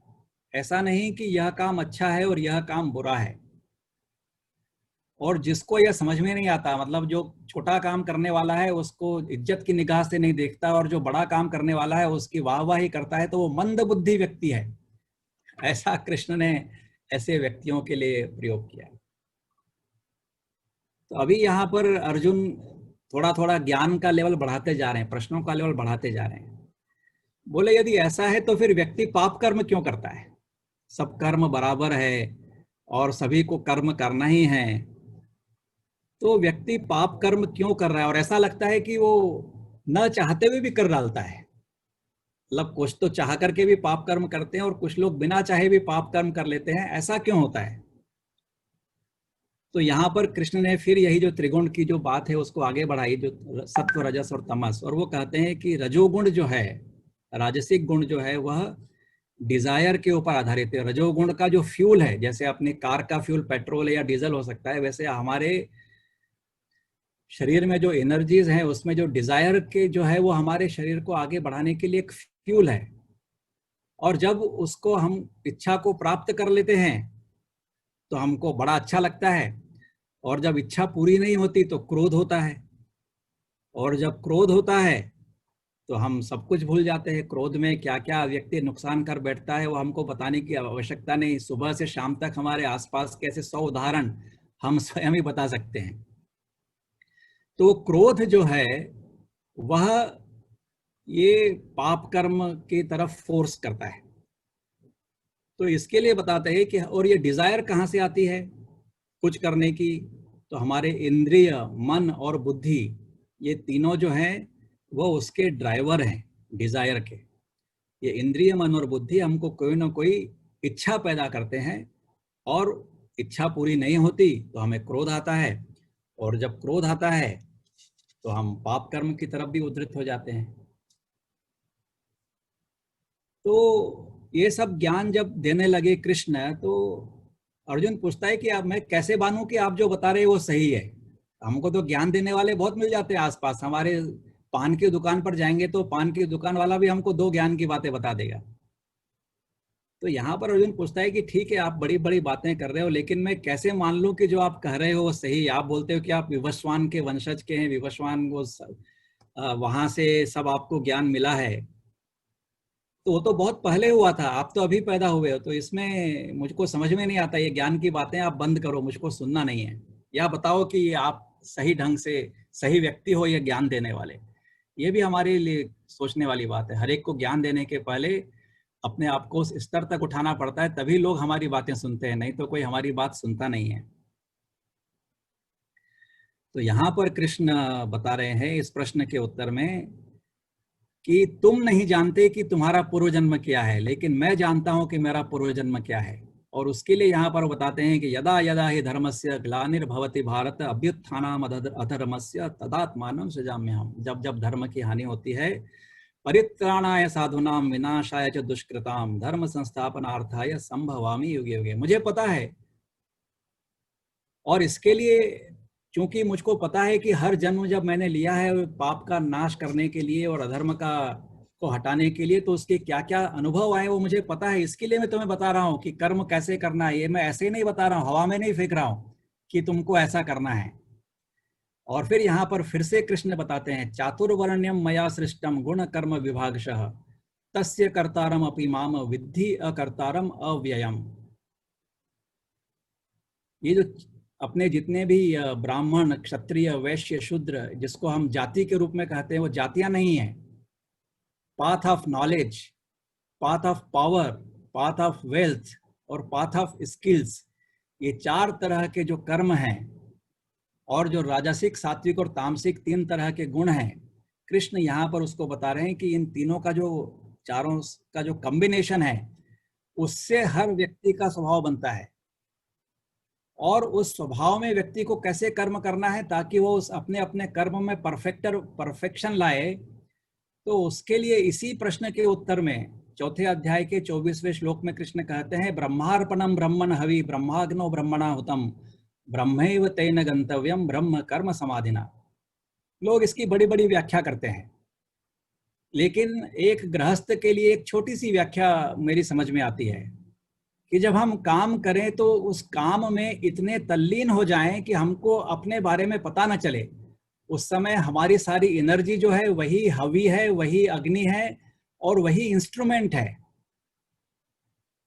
ऐसा नहीं कि यह काम अच्छा है और यह काम बुरा है। और जिसको यह समझ में नहीं आता, मतलब जो छोटा काम करने वाला है उसको इज्जत की निगाह से नहीं देखता और जो बड़ा काम करने वाला है उसकी वाहवाही करता है, तो वो मंद बुद्धि व्यक्ति है। ऐसा कृष्ण ने ऐसे व्यक्तियों के लिए प्रयोग किया। तो अभी यहाँ पर अर्जुन थोड़ा थोड़ा ज्ञान का लेवल बढ़ाते जा रहे हैं, प्रश्नों का लेवल बढ़ाते जा रहे हैं। बोले यदि ऐसा है तो फिर व्यक्ति पाप कर्म क्यों करता है? सब कर्म बराबर है और सभी को कर्म करना ही है, तो व्यक्ति पाप कर्म क्यों कर रहा है? और ऐसा लगता है कि वो न चाहते हुए भी कर डालता है। मतलब कुछ तो चाह करके भी पाप कर्म करते हैं और कुछ लोग बिना चाहे भी पाप कर्म कर लेते हैं। ऐसा क्यों होता है? तो यहाँ पर कृष्ण ने फिर यही जो त्रिगुण की जो बात है उसको आगे बढ़ाई, जो सत्व, रजस और तमस। और वो कहते हैं कि रजोगुण जो है, राजसिक गुण जो है, वह डिजायर के ऊपर आधारित है। रजोगुण का जो फ्यूल है, जैसे अपनी कार का फ्यूल पेट्रोल या डीजल हो सकता है, वैसे हमारे शरीर में जो एनर्जीज हैं उसमें जो डिजायर के जो है वो हमारे शरीर को आगे बढ़ाने के लिए एक फ्यूल है। और जब उसको हम इच्छा को प्राप्त कर लेते हैं तो हमको बड़ा अच्छा लगता है, और जब इच्छा पूरी नहीं होती तो क्रोध होता है, और जब क्रोध होता है तो हम सब कुछ भूल जाते हैं। क्रोध में क्या क्या व्यक्ति नुकसान कर बैठता है वो हमको बताने की आवश्यकता नहीं। सुबह से शाम तक हमारे आसपास के ऐसे 100 उदाहरण हम स्वयं ही बता सकते हैं। तो क्रोध जो है वह ये पाप कर्म की तरफ फोर्स करता है। तो इसके लिए बताते हैं कि और ये डिजायर कहाँ से आती है कुछ करने की? तो हमारे इंद्रिय, मन और बुद्धि, ये तीनों जो हैं वो उसके ड्राइवर हैं डिजायर के। ये इंद्रिय, मन और बुद्धि हमको कोई ना कोई इच्छा पैदा करते हैं, और इच्छा पूरी नहीं होती तो हमें क्रोध आता है, और जब क्रोध आता है तो हम पाप कर्म की तरफ भी उद्धृत हो जाते हैं। तो ये सब ज्ञान जब देने लगे कृष्ण, तो अर्जुन पूछता है कि अब मैं कैसे मानूं कि आप जो बता रहे हैं वो सही है? हमको तो ज्ञान देने वाले बहुत मिल जाते हैं आसपास। हमारे पान की दुकान पर जाएंगे तो पान की दुकान वाला भी हमको 2 ज्ञान की बातें बता देगा। तो यहाँ पर अर्जुन पूछता है कि ठीक है, आप बड़ी बड़ी बातें कर रहे हो, लेकिन मैं कैसे मान लूं कि जो आप कह रहे हो वो सही? आप बोलते हो कि आप विवस्वान के वंशज के हैं, विवस्वान वो वहां से सब आपको ज्ञान मिला है, तो वो तो बहुत पहले हुआ था, आप तो अभी पैदा हुए हो। तो इसमें मुझको समझ में नहीं आता, ये ज्ञान की बातें आप बंद करो, मुझको सुनना नहीं है। या बताओ कि आप सही ढंग से सही व्यक्ति हो ये ज्ञान देने वाले। ये भी हमारे लिए सोचने वाली बात है। हर एक को ज्ञान देने के पहले अपने आप को उस स्तर तक उठाना पड़ता है, तभी लोग हमारी बातें सुनते हैं, नहीं तो कोई हमारी बात सुनता नहीं है। तो यहाँ पर कृष्ण बता रहे हैं इस प्रश्न के उत्तर में कि तुम नहीं जानते कि तुम्हारा पूर्व जन्म क्या है, लेकिन मैं जानता हूं कि मेरा पूर्व जन्म क्या है। और उसके लिए यहाँ पर बताते हैं कि यदा यदा हि धर्मस्य ग्लानिर्भवति भारत अभ्युत्थानम् अधर्मस्य तदात्मानं सृजाम्यहम्। जब जब धर्म की हानि होती है, परित्राणाय साधूनां विनाशाय च दुष्कृतां धर्म संस्थापनार्थाय संभवामि युगे युगे। मुझे पता है, और इसके लिए क्योंकि मुझको पता है कि हर जन्म जब मैंने लिया है पाप का नाश करने के लिए और अधर्म को हटाने के लिए, तो उसके क्या क्या अनुभव आए वो मुझे पता है। इसके लिए मैं तुम्हें बता रहा हूँ कि कर्म कैसे करना है। ये मैं ऐसे ही नहीं बता रहा हूँ, हवा में नहीं फेंक रहा हूँ कि तुमको ऐसा करना है। और फिर यहाँ पर फिर से कृष्ण बताते हैं, चातुर्वर्ण्यम मया सृष्टम गुण कर्म विभागशः तस्य कर्तारम अपि माम विद्धि अकर्तारम अव्ययम। ये जो अपने जितने भी ब्राह्मण, क्षत्रिय, वैश्य, शूद्र, जिसको हम जाति के रूप में कहते हैं, वो जातियां नहीं है। Path of knowledge, path of power, path of wealth और पाथ ऑफ स्किल्स, ये 4 तरह के जो कर्म हैं और जो राजसिक, सात्विक और तामसिक 3 तरह के गुण हैं, कृष्ण यहाँ पर उसको बता रहे हैं कि इन तीनों का जो, चारों का जो कॉम्बिनेशन है, उससे हर व्यक्ति का स्वभाव बनता है। और उस स्वभाव में व्यक्ति को कैसे कर्म करना है ताकि वो उस अपने अपने कर्म में परफेक्शन लाए, तो उसके लिए इसी प्रश्न के उत्तर में 4थे अध्याय के 24वें श्लोक में कृष्ण कहते हैं, ब्रह्मार्पणम ब्रह्मण हवि ब्रह्माग्नो ब्रह्मणा हुतम ब्रह्मैव तेन गंतव्यम ब्रह्म कर्म समाधिना। लोग इसकी बड़ी बड़ी व्याख्या करते हैं, लेकिन एक गृहस्थ के लिए एक छोटी सी व्याख्या मेरी समझ में आती है कि जब हम काम करें तो उस काम में इतने तल्लीन हो जाएं कि हमको अपने बारे में पता न चले। उस समय हमारी सारी एनर्जी जो है वही हवि है, वही अग्नि है और वही इंस्ट्रूमेंट है।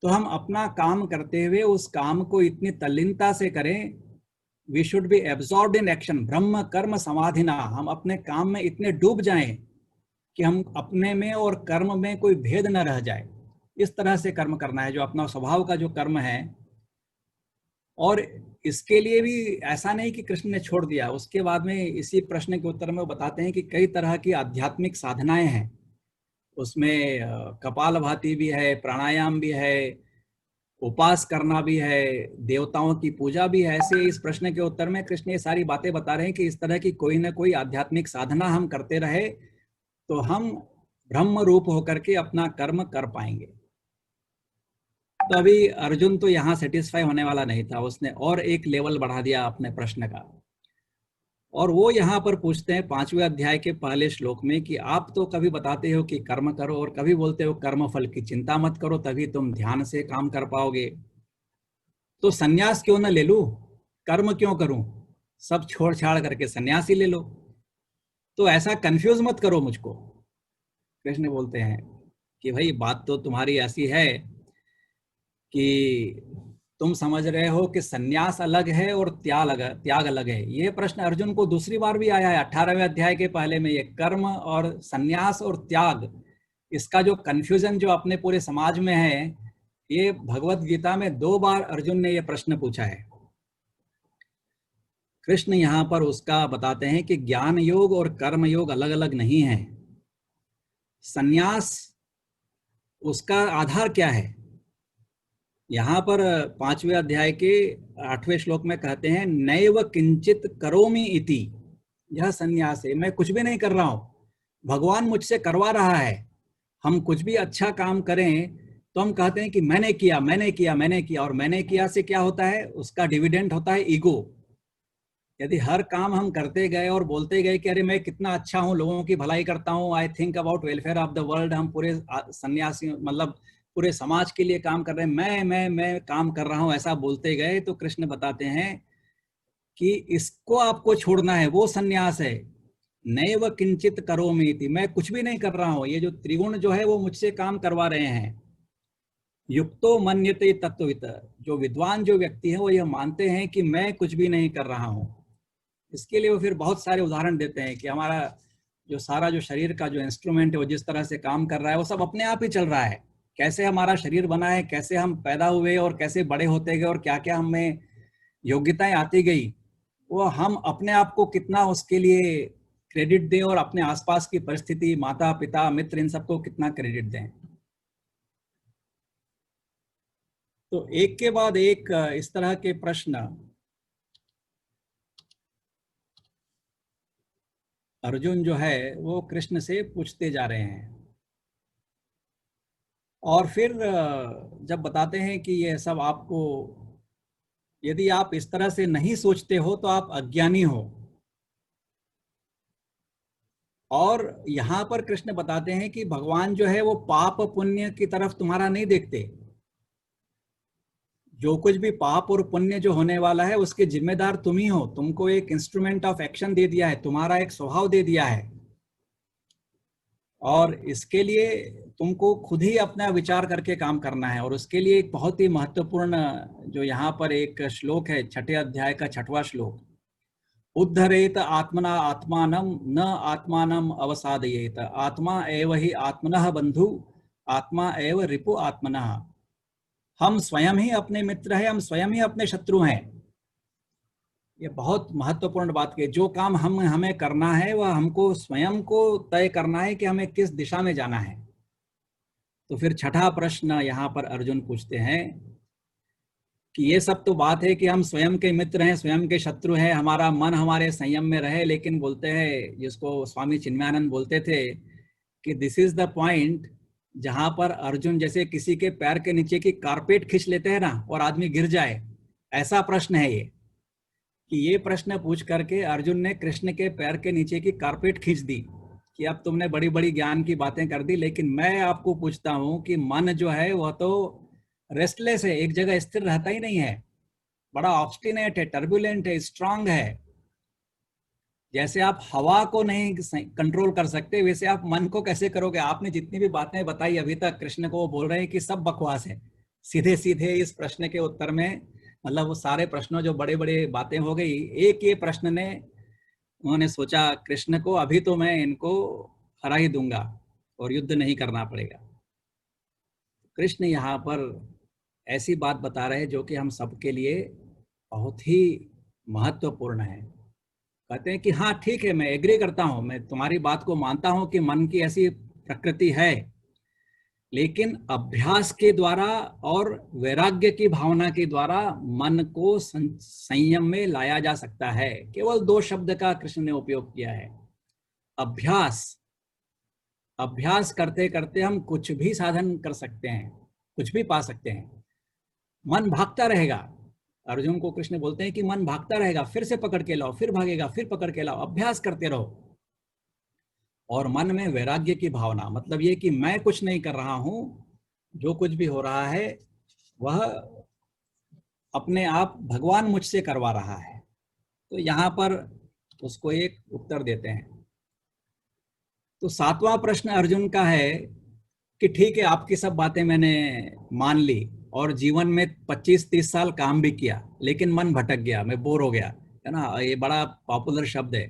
तो हम अपना काम करते हुए उस काम को इतनी तल्लीनता से करें, we should be absorbed in action ब्रह्म कर्म समाधिना। हम अपने काम में इतने डूब जाएं कि हम अपने में और कर्म में कोई भेद न रह जाए। इस तरह से कर्म करना है, जो अपना स्वभाव का जो कर्म है। और इसके लिए भी ऐसा नहीं कि कृष्ण ने छोड़ दिया। उसके बाद में इसी प्रश्न के उत्तर में वो बताते हैं कि कई तरह की आध्यात्मिक साधनाएं हैं, उसमें कपालभाति भी है, प्राणायाम भी है, उपास करना भी है, देवताओं की पूजा भी है। ऐसे इस प्रश्न के उत्तर में कृष्ण ये सारी बातें बता रहे हैं कि इस तरह की कोई ना कोई आध्यात्मिक साधना हम करते रहे तो हम ब्रह्म रूप होकर के अपना कर्म कर पाएंगे। तो अभी अर्जुन तो यहाँ सेटिस्फाई होने वाला नहीं था, उसने और एक लेवल बढ़ा दिया अपने प्रश्न का। और वो यहाँ पर पूछते हैं 5वें अध्याय के पहले श्लोक में कि आप तो कभी बताते हो कि कर्म करो और कभी बोलते हो कर्म फल की चिंता मत करो, तभी तुम ध्यान से काम कर पाओगे। तो सन्यास क्यों न ले लूं, कर्म क्यों करूं, सब छोड़ छाड़ करके सन्यास ही ले लो। तो ऐसा कंफ्यूज मत करो मुझको। कृष्ण बोलते हैं कि भाई बात तो तुम्हारी ऐसी है कि तुम समझ रहे हो कि सन्यास अलग है और त्याग अलग है। ये प्रश्न अर्जुन को दूसरी बार भी आया है 18वें अध्याय के पहले में। ये कर्म और सन्यास और त्याग, इसका जो कंफ्यूजन जो अपने पूरे समाज में है, ये भगवत गीता में 2 बार अर्जुन ने ये प्रश्न पूछा है। कृष्ण यहाँ पर उसका बताते हैं कि ज्ञान योग और कर्म योग अलग अलग नहीं है। सन्यास उसका आधार क्या है? यहाँ पर 5वें अध्याय के 8वें श्लोक में कहते हैं, नैव किंचित करोमि इति, यह सन्यास है, मैं कुछ भी नहीं कर रहा हूं, भगवान मुझसे करवा रहा है। हम कुछ भी अच्छा काम करें तो हम कहते हैं कि मैंने किया मैंने किया मैंने किया, और मैंने किया से क्या होता है, उसका डिविडेंड होता है ईगो। यदि हर काम हम करते गए और बोलते गए कि अरे मैं कितना अच्छा हूं, लोगों की भलाई करता हूं, I think about welfare of the world, हम पूरे सन्यासी मतलब पूरे समाज के लिए काम कर रहे हैं, मैं काम कर रहा हूं, ऐसा बोलते गए, तो कृष्ण बताते हैं कि इसको आपको छोड़ना है, वो सन्यास है। नैव किंचित करोमि इति, मैं कुछ भी नहीं कर रहा हूं, ये जो त्रिगुण जो है वो मुझसे काम करवा रहे हैं। युक्तो मन्यते तत्त्ववित्, जो विद्वान जो व्यक्ति है वो यह मानते हैं कि मैं कुछ भी नहीं कर रहा हूं। इसके लिए वो फिर बहुत सारे उदाहरण देते हैं कि हमारा जो सारा जो शरीर का जो इंस्ट्रूमेंट है वो जिस तरह से काम कर रहा है वो सब अपने आप ही चल रहा है। कैसे हमारा शरीर बना है, कैसे हम पैदा हुए और कैसे बड़े होते गए और क्या क्या हमें योग्यताएं आती गई, वो हम अपने आप को कितना उसके लिए क्रेडिट दें और अपने आसपास की परिस्थिति, माता पिता मित्र, इन सबको कितना क्रेडिट दें। तो एक के बाद एक इस तरह के प्रश्न अर्जुन जो है वो कृष्ण से पूछते जा रहे हैं। और फिर जब बताते हैं कि ये सब आपको, यदि आप इस तरह से नहीं सोचते हो तो आप अज्ञानी हो। और यहाँ पर कृष्ण बताते हैं कि भगवान जो है वो पाप पुण्य की तरफ तुम्हारा नहीं देखते। जो कुछ भी पाप और पुण्य जो होने वाला है उसके जिम्मेदार तुम ही हो। तुमको एक इंस्ट्रूमेंट ऑफ एक्शन दे दिया है, तुम्हारा एक स्वभाव दे दिया है, और इसके लिए तुमको खुद ही अपना विचार करके काम करना है। और उसके लिए एक बहुत ही महत्वपूर्ण जो यहाँ पर एक श्लोक है 6ठे अध्याय का 6वां श्लोक, उद्धरेत आत्मना आत्मानं न आत्मानं अवसादयेत, आत्मा एव हि आत्मनः बंधु, आत्मा एव रिपु आत्मनः। हम स्वयं ही अपने मित्र हैं, हम स्वयं ही अपने शत्रु हैं। ये बहुत महत्वपूर्ण बात की। जो काम हमें करना है वह हमको स्वयं को तय करना है कि हमें किस दिशा में जाना है। तो फिर छठा प्रश्न यहाँ पर अर्जुन पूछते हैं कि ये सब तो बात है कि हम स्वयं के मित्र हैं, स्वयं के शत्रु हैं, हमारा मन हमारे संयम में रहे, लेकिन बोलते हैं, जिसको स्वामी चिन्मयानंद बोलते थे कि दिस इज द पॉइंट जहां पर अर्जुन जैसे किसी के पैर के नीचे की कारपेट खींच लेते हैं ना और आदमी गिर जाए, ऐसा प्रश्न है ये। कि ये प्रश्न पूछ करके अर्जुन ने कृष्ण के पैर के नीचे की कारपेट खींच दी कि अब तुमने बड़ी बड़ी ज्ञान की बातें कर दी, लेकिन मैं आपको पूछता हूं कि मन जो है वह तो रेस्टलेस है, एक जगह स्थिर रहता ही नहीं है, बड़ा ऑब्स्टिनेट है, टर्बुलेंट है, स्ट्रांग है। जैसे आप हवा को नहीं कंट्रोल कर सकते, वैसे आप मन को कैसे करोगे? आपने जितनी भी बातें बताई अभी तक कृष्ण को, वो बोल रहे हैं कि सब बकवास है। सीधे सीधे इस प्रश्न के उत्तर में, मतलब वो सारे प्रश्नों जो बड़े बड़े बातें हो गई, एक ये प्रश्न ने उन्होंने सोचा कृष्ण को, अभी तो मैं इनको हरा ही दूंगा और युद्ध नहीं करना पड़ेगा। कृष्ण यहाँ पर ऐसी बात बता रहे हैं जो कि हम सबके लिए बहुत ही महत्वपूर्ण है। कहते हैं कि हाँ ठीक है, मैं एग्री करता हूँ, मैं तुम्हारी बात को मानता हूँ कि मन की ऐसी प्रकृति है, लेकिन अभ्यास के द्वारा और वैराग्य की भावना के द्वारा मन को संयम में लाया जा सकता है। केवल 2 शब्द का कृष्ण ने उपयोग किया है, अभ्यास। अभ्यास करते करते हम कुछ भी साधन कर सकते हैं, कुछ भी पा सकते हैं। मन भागता रहेगा, अर्जुन को कृष्ण बोलते हैं कि मन भागता रहेगा, फिर से पकड़ के लाओ, फिर भागेगा, फिर पकड़ के लाओ, अभ्यास करते रहो। और मन में वैराग्य की भावना, मतलब ये कि मैं कुछ नहीं कर रहा हूं, जो कुछ भी हो रहा है वह अपने आप भगवान मुझसे करवा रहा है। तो यहाँ पर उसको एक उत्तर देते हैं। तो 7वां प्रश्न अर्जुन का है कि ठीक है, आपकी सब बातें मैंने मान ली और जीवन में 25-30 साल काम भी किया, लेकिन मन भटक गया, मैं बोर हो गया, है ना। ये बड़ा पॉपुलर शब्द है,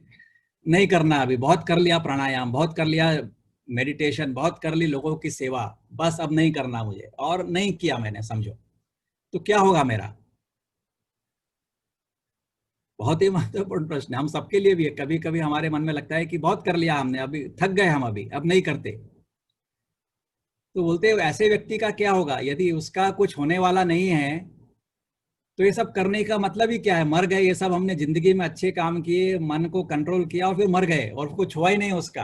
नहीं करना, अभी बहुत कर लिया प्राणायाम, बहुत कर लिया मेडिटेशन, बहुत कर ली लोगों की सेवा, बस अब नहीं करना मुझे, और नहीं किया मैंने, समझो तो क्या होगा मेरा? बहुत ही महत्वपूर्ण प्रश्न है, हम सबके लिए भी है। कभी कभी हमारे मन में लगता है कि बहुत कर लिया हमने, अभी थक गए हम, अभी अब नहीं करते। तो बोलते हैं ऐसे व्यक्ति का क्या होगा? यदि उसका कुछ होने वाला नहीं है तो ये सब करने का मतलब ही क्या है? मर गए, ये सब हमने जिंदगी में अच्छे काम किए, मन को कंट्रोल किया और फिर मर गए और कुछ हुआ ही नहीं उसका,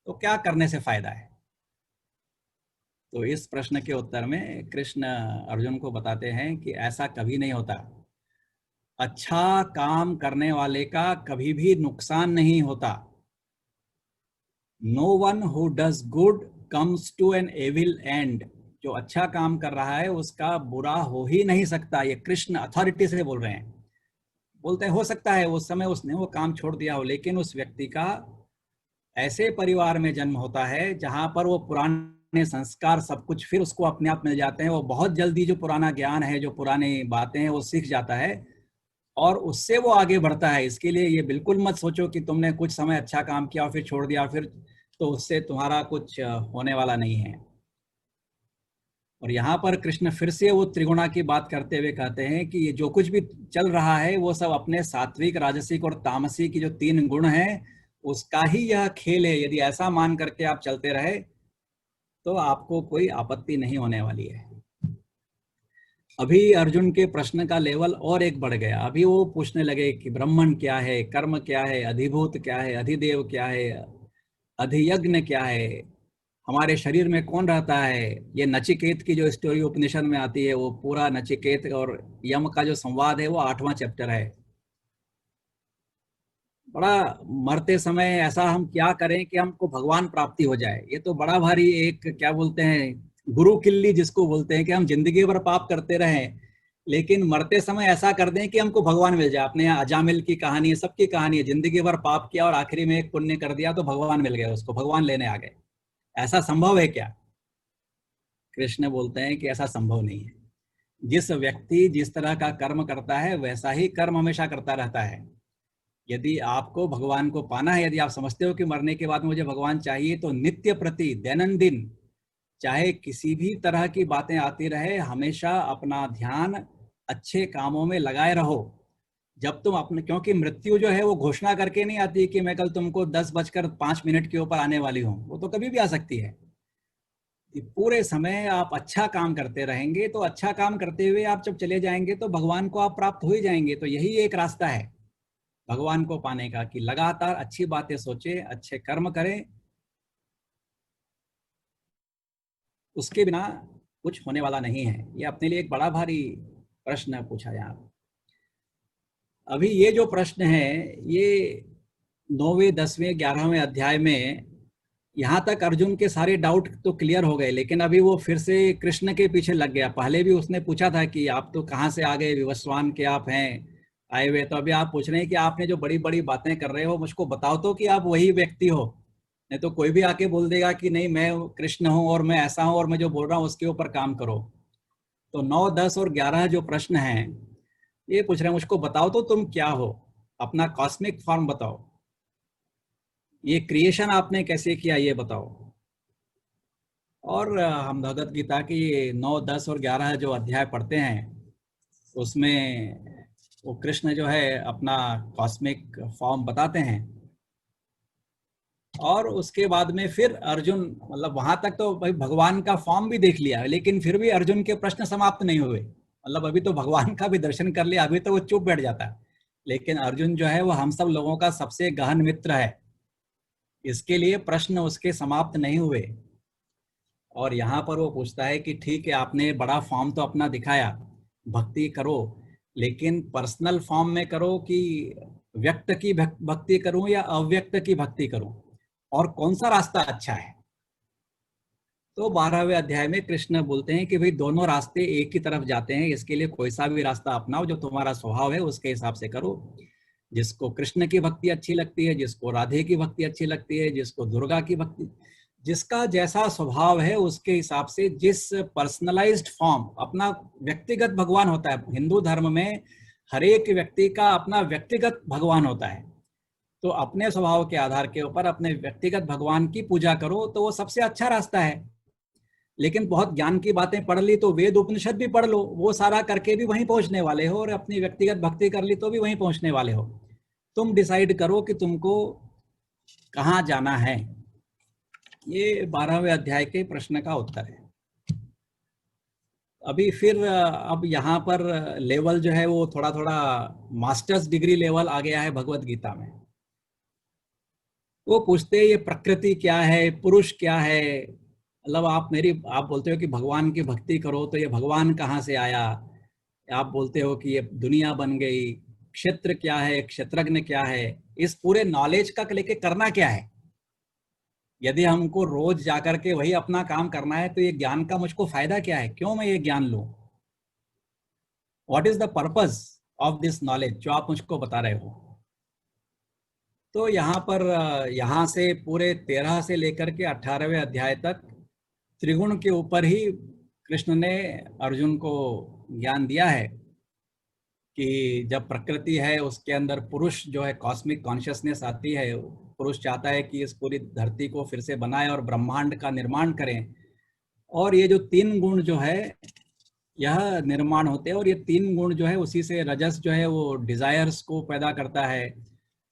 तो क्या करने से फायदा है? तो इस प्रश्न के उत्तर में कृष्ण अर्जुन को बताते हैं कि ऐसा कभी नहीं होता। अच्छा काम करने वाले का कभी भी नुकसान नहीं होता। No one who does good comes to an evil end. जो अच्छा काम कर रहा है उसका बुरा हो ही नहीं सकता। ये कृष्ण अथॉरिटी से बोल रहे हैं। बोलते हैं हो सकता है उस समय उसने वो काम छोड़ दिया हो, लेकिन उस व्यक्ति का ऐसे परिवार में जन्म होता है जहां पर वो पुराने संस्कार सब कुछ फिर उसको अपने आप मिल जाते हैं। वो बहुत जल्दी जो पुराना ज्ञान है, जो पुरानी बातें हैं, वो सीख जाता है और उससे वो आगे बढ़ता है। इसके लिए ये बिल्कुल मत सोचो कि तुमने कुछ समय अच्छा काम किया और फिर छोड़ दिया, फिर तो उससे तुम्हारा कुछ होने वाला नहीं है। और यहाँ पर कृष्ण फिर से वो त्रिगुणा की बात करते हुए कहते हैं कि ये जो कुछ भी चल रहा है वो सब अपने सात्विक, राजसिक और तामसिक की जो 3 गुण हैं उसका ही यह खेल है। यदि ऐसा मान करके आप चलते रहे तो आपको कोई आपत्ति नहीं होने वाली है। अभी अर्जुन के प्रश्न का लेवल और एक बढ़ गया। अभी वो पूछने लगे कि ब्रह्मण क्या है, कर्म क्या है, अधिभूत क्या है, अधिदेव क्या है, अधियज्ञ क्या है, हमारे शरीर में कौन रहता है। ये नचिकेत की जो स्टोरी उपनिषद में आती है, वो पूरा नचिकेत और यम का जो संवाद है वो 8वां चैप्टर है। बड़ा मरते समय ऐसा हम क्या करें कि हमको भगवान प्राप्ति हो जाए। ये तो बड़ा भारी एक क्या बोलते हैं, गुरु किल्ली जिसको बोलते हैं, कि हम जिंदगी भर पाप करते रहें लेकिन मरते समय ऐसा कर दें कि हमको भगवान मिल जाए। अपने यहाँ अजामिल की कहानी है, सबकी कहानी है, जिंदगी भर पाप किया और आखिरी में एक पुण्य कर दिया तो भगवान मिल गए, उसको भगवान लेने आ गए। ऐसा संभव है क्या? कृष्ण बोलते हैं कि ऐसा संभव नहीं है। जिस व्यक्ति जिस तरह का कर्म करता है वैसा ही कर्म हमेशा करता रहता है। यदि आपको भगवान को पाना है, यदि आप समझते हो कि मरने के बाद मुझे भगवान चाहिए, तो नित्य प्रति दैनंदिन चाहे किसी भी तरह की बातें आती रहे, हमेशा अपना ध्यान अच्छे कामों में लगाए रहो। जब तुम अपने, क्योंकि मृत्यु जो है वो घोषणा करके नहीं आती कि मैं कल तुमको 10:05 के ऊपर आने वाली हूँ, वो तो कभी भी आ सकती है। पूरे समय आप अच्छा काम करते रहेंगे तो अच्छा काम करते हुए आप जब चले जाएंगे तो भगवान को आप प्राप्त हो ही जाएंगे। तो यही एक रास्ता है भगवान को पाने का, कि लगातार अच्छी बातें सोचे, अच्छे कर्म करें, उसके बिना कुछ होने वाला नहीं है। ये अपने लिए एक बड़ा भारी प्रश्न पूछा यहाँ। अभी ये जो प्रश्न है ये 9वें, 10वें, 11वें अध्याय में यहाँ तक अर्जुन के सारे डाउट तो क्लियर हो गए, लेकिन अभी वो फिर से कृष्ण के पीछे लग गया। पहले भी उसने पूछा था कि आप तो कहाँ से आ गए, विवस्वान के आप हैं आए हुए, तो अभी आप पूछ रहे हैं कि आपने जो बड़ी बड़ी बातें कर रहे हो मुझको बताओ तो कि आप वही व्यक्ति हो। नहीं तो कोई भी आके बोल देगा कि नहीं मैं कृष्ण हूँ और मैं ऐसा हूँ और मैं जो बोल रहा हूँ उसके ऊपर काम करो। तो 9, 10 और 11 जो प्रश्न हैं ये पूछ रहे हैं मुझको बताओ तो तुम क्या हो, अपना कॉस्मिक फॉर्म बताओ, ये क्रिएशन आपने कैसे किया ये बताओ। और हम भगवत गीता की 9, 10 और 11 जो अध्याय पढ़ते हैं उसमें वो कृष्ण जो है अपना कॉस्मिक फॉर्म बताते हैं। और उसके बाद में फिर अर्जुन, मतलब वहां तक तो भाई भगवान का फॉर्म भी देख लिया, लेकिन फिर भी अर्जुन के प्रश्न समाप्त नहीं हुए। मतलब अभी तो भगवान का भी दर्शन कर लिया, अभी तो वो चुप बैठ जाता है। लेकिन अर्जुन जो है वो हम सब लोगों का सबसे गहन मित्र है, इसके लिए प्रश्न उसके समाप्त नहीं हुए। और यहाँ पर वो पूछता है कि ठीक है आपने बड़ा फॉर्म तो अपना दिखाया, भक्ति करो, लेकिन पर्सनल फॉर्म में करो कि व्यक्त की भक्ति करूं या अव्यक्त की भक्ति करूं, और कौन सा रास्ता अच्छा है। तो 12वें अध्याय में कृष्ण बोलते हैं कि भाई दोनों रास्ते एक ही तरफ जाते हैं, इसके लिए कोई सा भी रास्ता अपनाओ, जो तुम्हारा स्वभाव है उसके हिसाब से करो। जिसको कृष्ण की भक्ति अच्छी लगती है, जिसको राधे की भक्ति अच्छी लगती है, जिसको दुर्गा की भक्ति, जिसका जैसा स्वभाव है उसके हिसाब से, जिस पर्सनलाइज्ड फॉर्म, अपना व्यक्तिगत भगवान होता है। हिंदू धर्म में हर एक व्यक्ति का अपना व्यक्तिगत भगवान होता है, तो अपने स्वभाव के आधार के ऊपर अपने व्यक्तिगत भगवान की पूजा करो तो वो सबसे अच्छा रास्ता है। लेकिन बहुत ज्ञान की बातें पढ़ ली तो वेद उपनिषद भी पढ़ लो, वो सारा करके भी वहीं पहुंचने वाले हो, और अपनी व्यक्तिगत भक्ति कर ली तो भी वहीं पहुंचने वाले हो। तुम डिसाइड करो कि तुमको कहाँ जाना है। ये 12वें अध्याय के प्रश्न का उत्तर है। अभी फिर अब यहाँ पर लेवल जो है वो थोड़ा थोड़ा मास्टर्स डिग्री लेवल आ गया है भगवत गीता में। वो पूछते हैं ये प्रकृति क्या है, पुरुष क्या है। मतलब आप बोलते हो कि भगवान की भक्ति करो तो ये भगवान कहाँ से आया। आप बोलते हो कि ये दुनिया बन गई, क्षेत्र क्या है, क्षेत्रज्ञ क्या है। इस पूरे नॉलेज का लेके करना क्या है। यदि हमको रोज जाकर के वही अपना काम करना है तो ये ज्ञान का मुझको फायदा क्या है, क्यों मैं ये ज्ञान लूं। What is the purpose of this knowledge जो आप मुझको बता रहे हो। तो यहाँ पर यहाँ से पूरे 13 से लेकर के 18वें अध्याय तक त्रिगुण के ऊपर ही कृष्ण ने अर्जुन को ज्ञान दिया है कि जब प्रकृति है उसके अंदर पुरुष जो है, कॉस्मिक कॉन्शियसनेस आती है, पुरुष चाहता है कि इस पूरी धरती को फिर से बनाए और ब्रह्मांड का निर्माण करें। और ये जो 3 गुण जो है यह निर्माण होते हैं, और ये 3 गुण जो है उसी से रजस जो है वो डिजायर्स को पैदा करता है,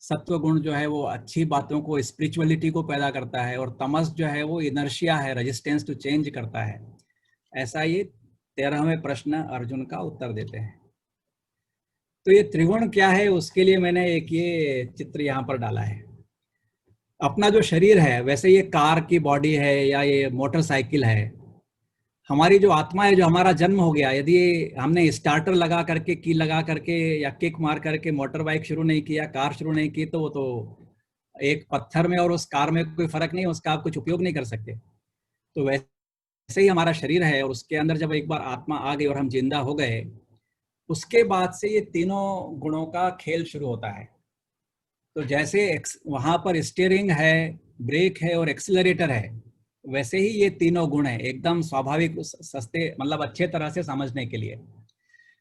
सत्व गुण जो है वो अच्छी बातों को, स्पिरिचुअलिटी को पैदा करता है, और तमस जो है वो इनर्शिया है, रेजिस्टेंस टू चेंज करता है। ऐसा ये 13वें प्रश्न अर्जुन का उत्तर देते हैं। तो ये त्रिगुण क्या है उसके लिए मैंने एक ये चित्र यहाँ पर डाला है। अपना जो शरीर है, वैसे ये कार की बॉडी है या ये मोटरसाइकिल है, हमारी जो आत्मा है, जो हमारा जन्म हो गया, यदि हमने स्टार्टर लगा करके, की लगा करके या किक मार करके मोटर बाइक शुरू नहीं किया, कार शुरू नहीं की, तो वो तो एक पत्थर में और उस कार में कोई फर्क नहीं, उसका आप कुछ उपयोग नहीं कर सकते। तो वैसे ही हमारा शरीर है, और उसके अंदर जब एक बार आत्मा आ गई और हम जिंदा हो गए, उसके बाद से ये तीनों गुणों का खेल शुरू होता है। तो जैसे वहां पर स्टीयरिंग है, ब्रेक है और एक्सीलरेटर है, वैसे ही ये तीनों गुण है, एकदम स्वाभाविक, सस्ते, मतलब अच्छे तरह से समझने के लिए।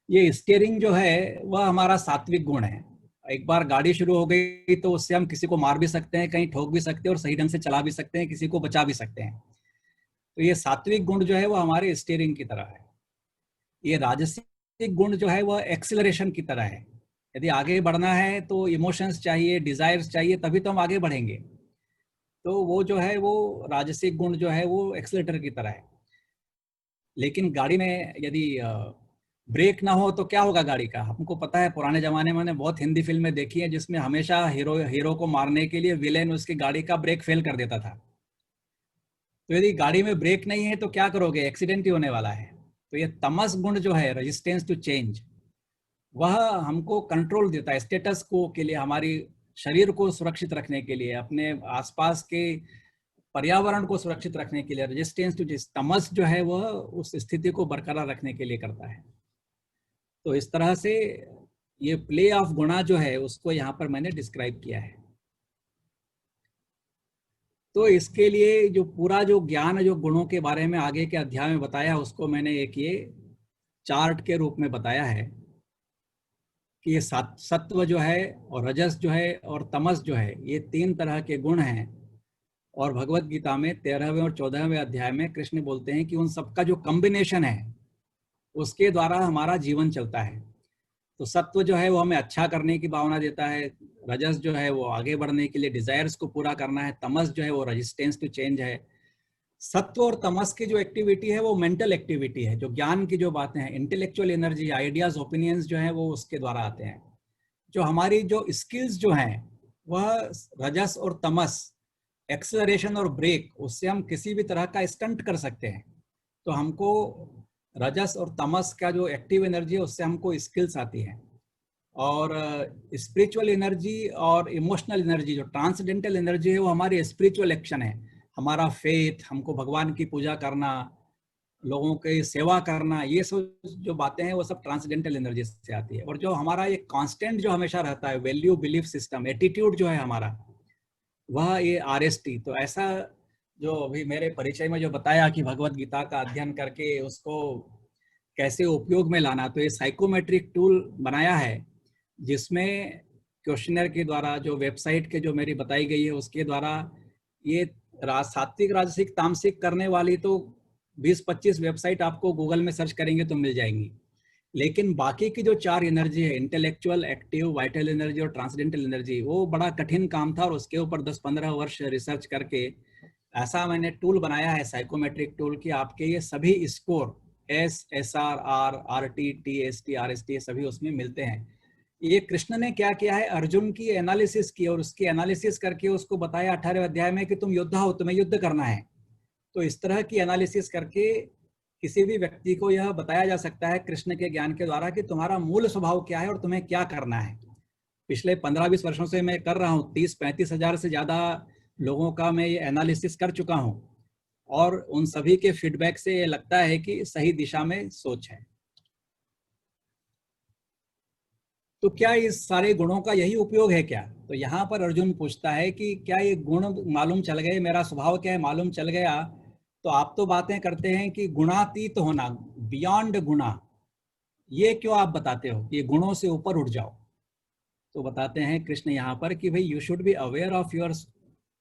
ये स्टीयरिंग जो है वह हमारा सात्विक गुण है। एक बार गाड़ी शुरू हो गई तो उससे हम किसी को मार भी सकते हैं, कहीं ठोक भी सकते हैं, और सही ढंग से चला भी सकते हैं, किसी को बचा भी सकते हैं। तो ये सात्विक गुण जो है वो हमारे स्टीयरिंग की तरह है। ये राजसिक गुण जो है वह एक्सीलरेशन की तरह है। यदि आगे बढ़ना है तो इमोशंस चाहिए, डिजायर्स चाहिए, तभी तो हम आगे बढ़ेंगे। तो वो जो है वो राजसिक गुण जो है वो एक्सीलरेटर की तरह है। लेकिन गाड़ी में यदि ब्रेक ना हो तो क्या होगा गाड़ी का? हमको पता है, पुराने जमाने में मैंने बहुत हिंदी फिल्में देखी हैं जिसमें हमेशा हीरो को मारने के लिए विलेन उसकी गाड़ी का ब्रेक फेल कर देता था। तो यदि गाड़ी में ब्रेक नहीं है तो क्या करोगे? एक्सीडेंट ही होने वाला है। तो ये तमस गुण जो है, रेजिस्टेंस टू चेंज, वह हमको कंट्रोल देता है स्टेटस को के लिए, हमारी शरीर को सुरक्षित रखने के लिए, अपने आसपास के पर्यावरण को सुरक्षित रखने के लिए। रेजिस्टेंस टू तमस जो है वह उस स्थिति को बरकरार रखने के लिए करता है। तो इस तरह से ये प्ले ऑफ गुणा जो है उसको यहाँ पर मैंने डिस्क्राइब किया है। तो इसके लिए जो पूरा जो ज्ञान जो गुणों के बारे में आगे के अध्याय में बताया, उसको मैंने एक ये चार्ट के रूप में बताया है कि ये सत्व जो है और रजस जो है और तमस जो है, ये 3 तरह के गुण हैं। और भगवत गीता में 13वें और 14वें अध्याय में कृष्ण बोलते हैं कि उन सबका जो कॉम्बिनेशन है उसके द्वारा हमारा जीवन चलता है। तो सत्व जो है वो हमें अच्छा करने की भावना देता है, रजस जो है वो आगे बढ़ने के लिए डिजायर्स को पूरा करना है, तमस जो है वो रेजिस्टेंस टू चेंज है। सत्व और तमस की जो एक्टिविटी है वो मेंटल एक्टिविटी है, जो ज्ञान की जो बातें हैं, इंटेलेक्चुअल एनर्जी, आइडियाज, ओपिनियंस जो है वो उसके द्वारा आते हैं। जो हमारी जो स्किल्स जो हैं वह रजस और तमस, एक्सेलरेशन और ब्रेक, उससे हम किसी भी तरह का स्टंट कर सकते हैं। तो हमको रजस और तमस का जो एक्टिव एनर्जी है उससे हमको स्किल्स आती है। और स्पिरिचुअल एनर्जी और इमोशनल एनर्जी, जो ट्रांसडेंटल एनर्जी है, वो हमारी स्पिरिचुअल एक्शन है, हमारा फेथ, हमको भगवान की पूजा करना, लोगों की सेवा करना, ये सब जो बातें हैं वो सब ट्रांसडेंटल एनर्जी से आती है। और जो हमारा एक कांस्टेंट जो हमेशा रहता है, वैल्यू, बिलीफ सिस्टम, एटीट्यूड जो है हमारा, वह ये आरएसटी। तो ऐसा जो अभी मेरे परिचय में जो बताया कि भगवत गीता का अध्ययन करके उसको कैसे उपयोग में लाना, तो ये साइकोमेट्रिक टूल बनाया है जिसमें क्वेश्चनर के द्वारा, जो वेबसाइट के जो मेरी बताई गई है उसके द्वारा, ये सात्विक, राजसिक, तामसिक करने वाली तो 20-25 वेबसाइट आपको गूगल में सर्च करेंगे तो मिल जाएंगी। लेकिन बाकी की जो 4 एनर्जी है, इंटेलेक्चुअल, एक्टिव, वाइटल एनर्जी और ट्रांसडेंटल एनर्जी, वो बड़ा कठिन काम था और उसके ऊपर 10-15 वर्ष रिसर्च करके ऐसा मैंने टूल बनाया है, साइकोमेट्रिक टूल, कि आपके ये सभी score SSR, RT, TST, RST सभी उसमें मिलते हैं। ये कृष्ण ने क्या किया है, अर्जुन की एनालिसिस की और उसकी एनालिसिस करके उसको बताया 18वें अध्याय में कि तुम योद्धा हो, तुम्हें युद्ध करना है। तो इस तरह की एनालिसिस करके किसी भी व्यक्ति को यह बताया जा सकता है कृष्ण के ज्ञान के द्वारा कि तुम्हारा मूल स्वभाव क्या है और तुम्हें क्या करना है। पिछले 15-20 वर्षों से मैं कर रहा हूँ, 30-35 हजार से ज्यादा लोगों का मैं ये एनालिसिस कर चुका हूँ और उन सभी के फीडबैक से ये लगता है कि सही दिशा में सोच है। तो क्या इस सारे गुणों का यही उपयोग है क्या? तो यहाँ पर अर्जुन पूछता है कि क्या ये गुण मालूम चल गए, मेरा स्वभाव क्या है मालूम चल गया, तो आप तो बातें करते हैं कि गुणातीत होना, बियॉन्ड गुणा, ये क्यों आप बताते हो कि गुणों से ऊपर उठ जाओ? तो बताते हैं कृष्ण यहाँ पर कि भाई you should be aware of your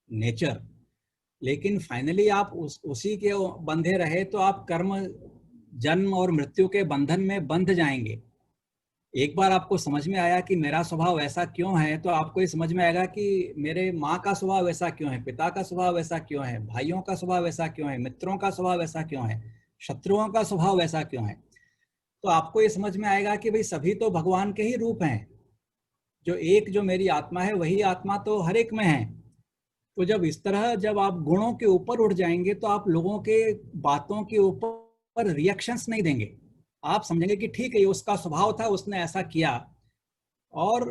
nature, लेकिन फाइनली आप उसी के बंधे रहे तो आप कर्म, जन्म और मृत्यु के बंधन में बंध जाएंगे। एक बार आपको समझ में आया कि मेरा स्वभाव ऐसा क्यों है, तो आपको ये समझ में आएगा कि मेरे माँ का स्वभाव ऐसा क्यों है, पिता का स्वभाव ऐसा क्यों है, भाइयों का स्वभाव ऐसा क्यों है, मित्रों का स्वभाव ऐसा क्यों है, शत्रुओं का स्वभाव ऐसा क्यों है। तो आपको ये समझ में आएगा कि भाई सभी तो भगवान के ही रूप हैं, जो एक जो मेरी आत्मा है वही आत्मा तो हर एक में है। तो जब इस तरह जब आप गुणों के ऊपर उठ जाएंगे तो आप लोगों के बातों के ऊपर रिएक्शंस नहीं देंगे, आप समझेंगे कि ठीक है ये उसका स्वभाव था, उसने ऐसा किया, और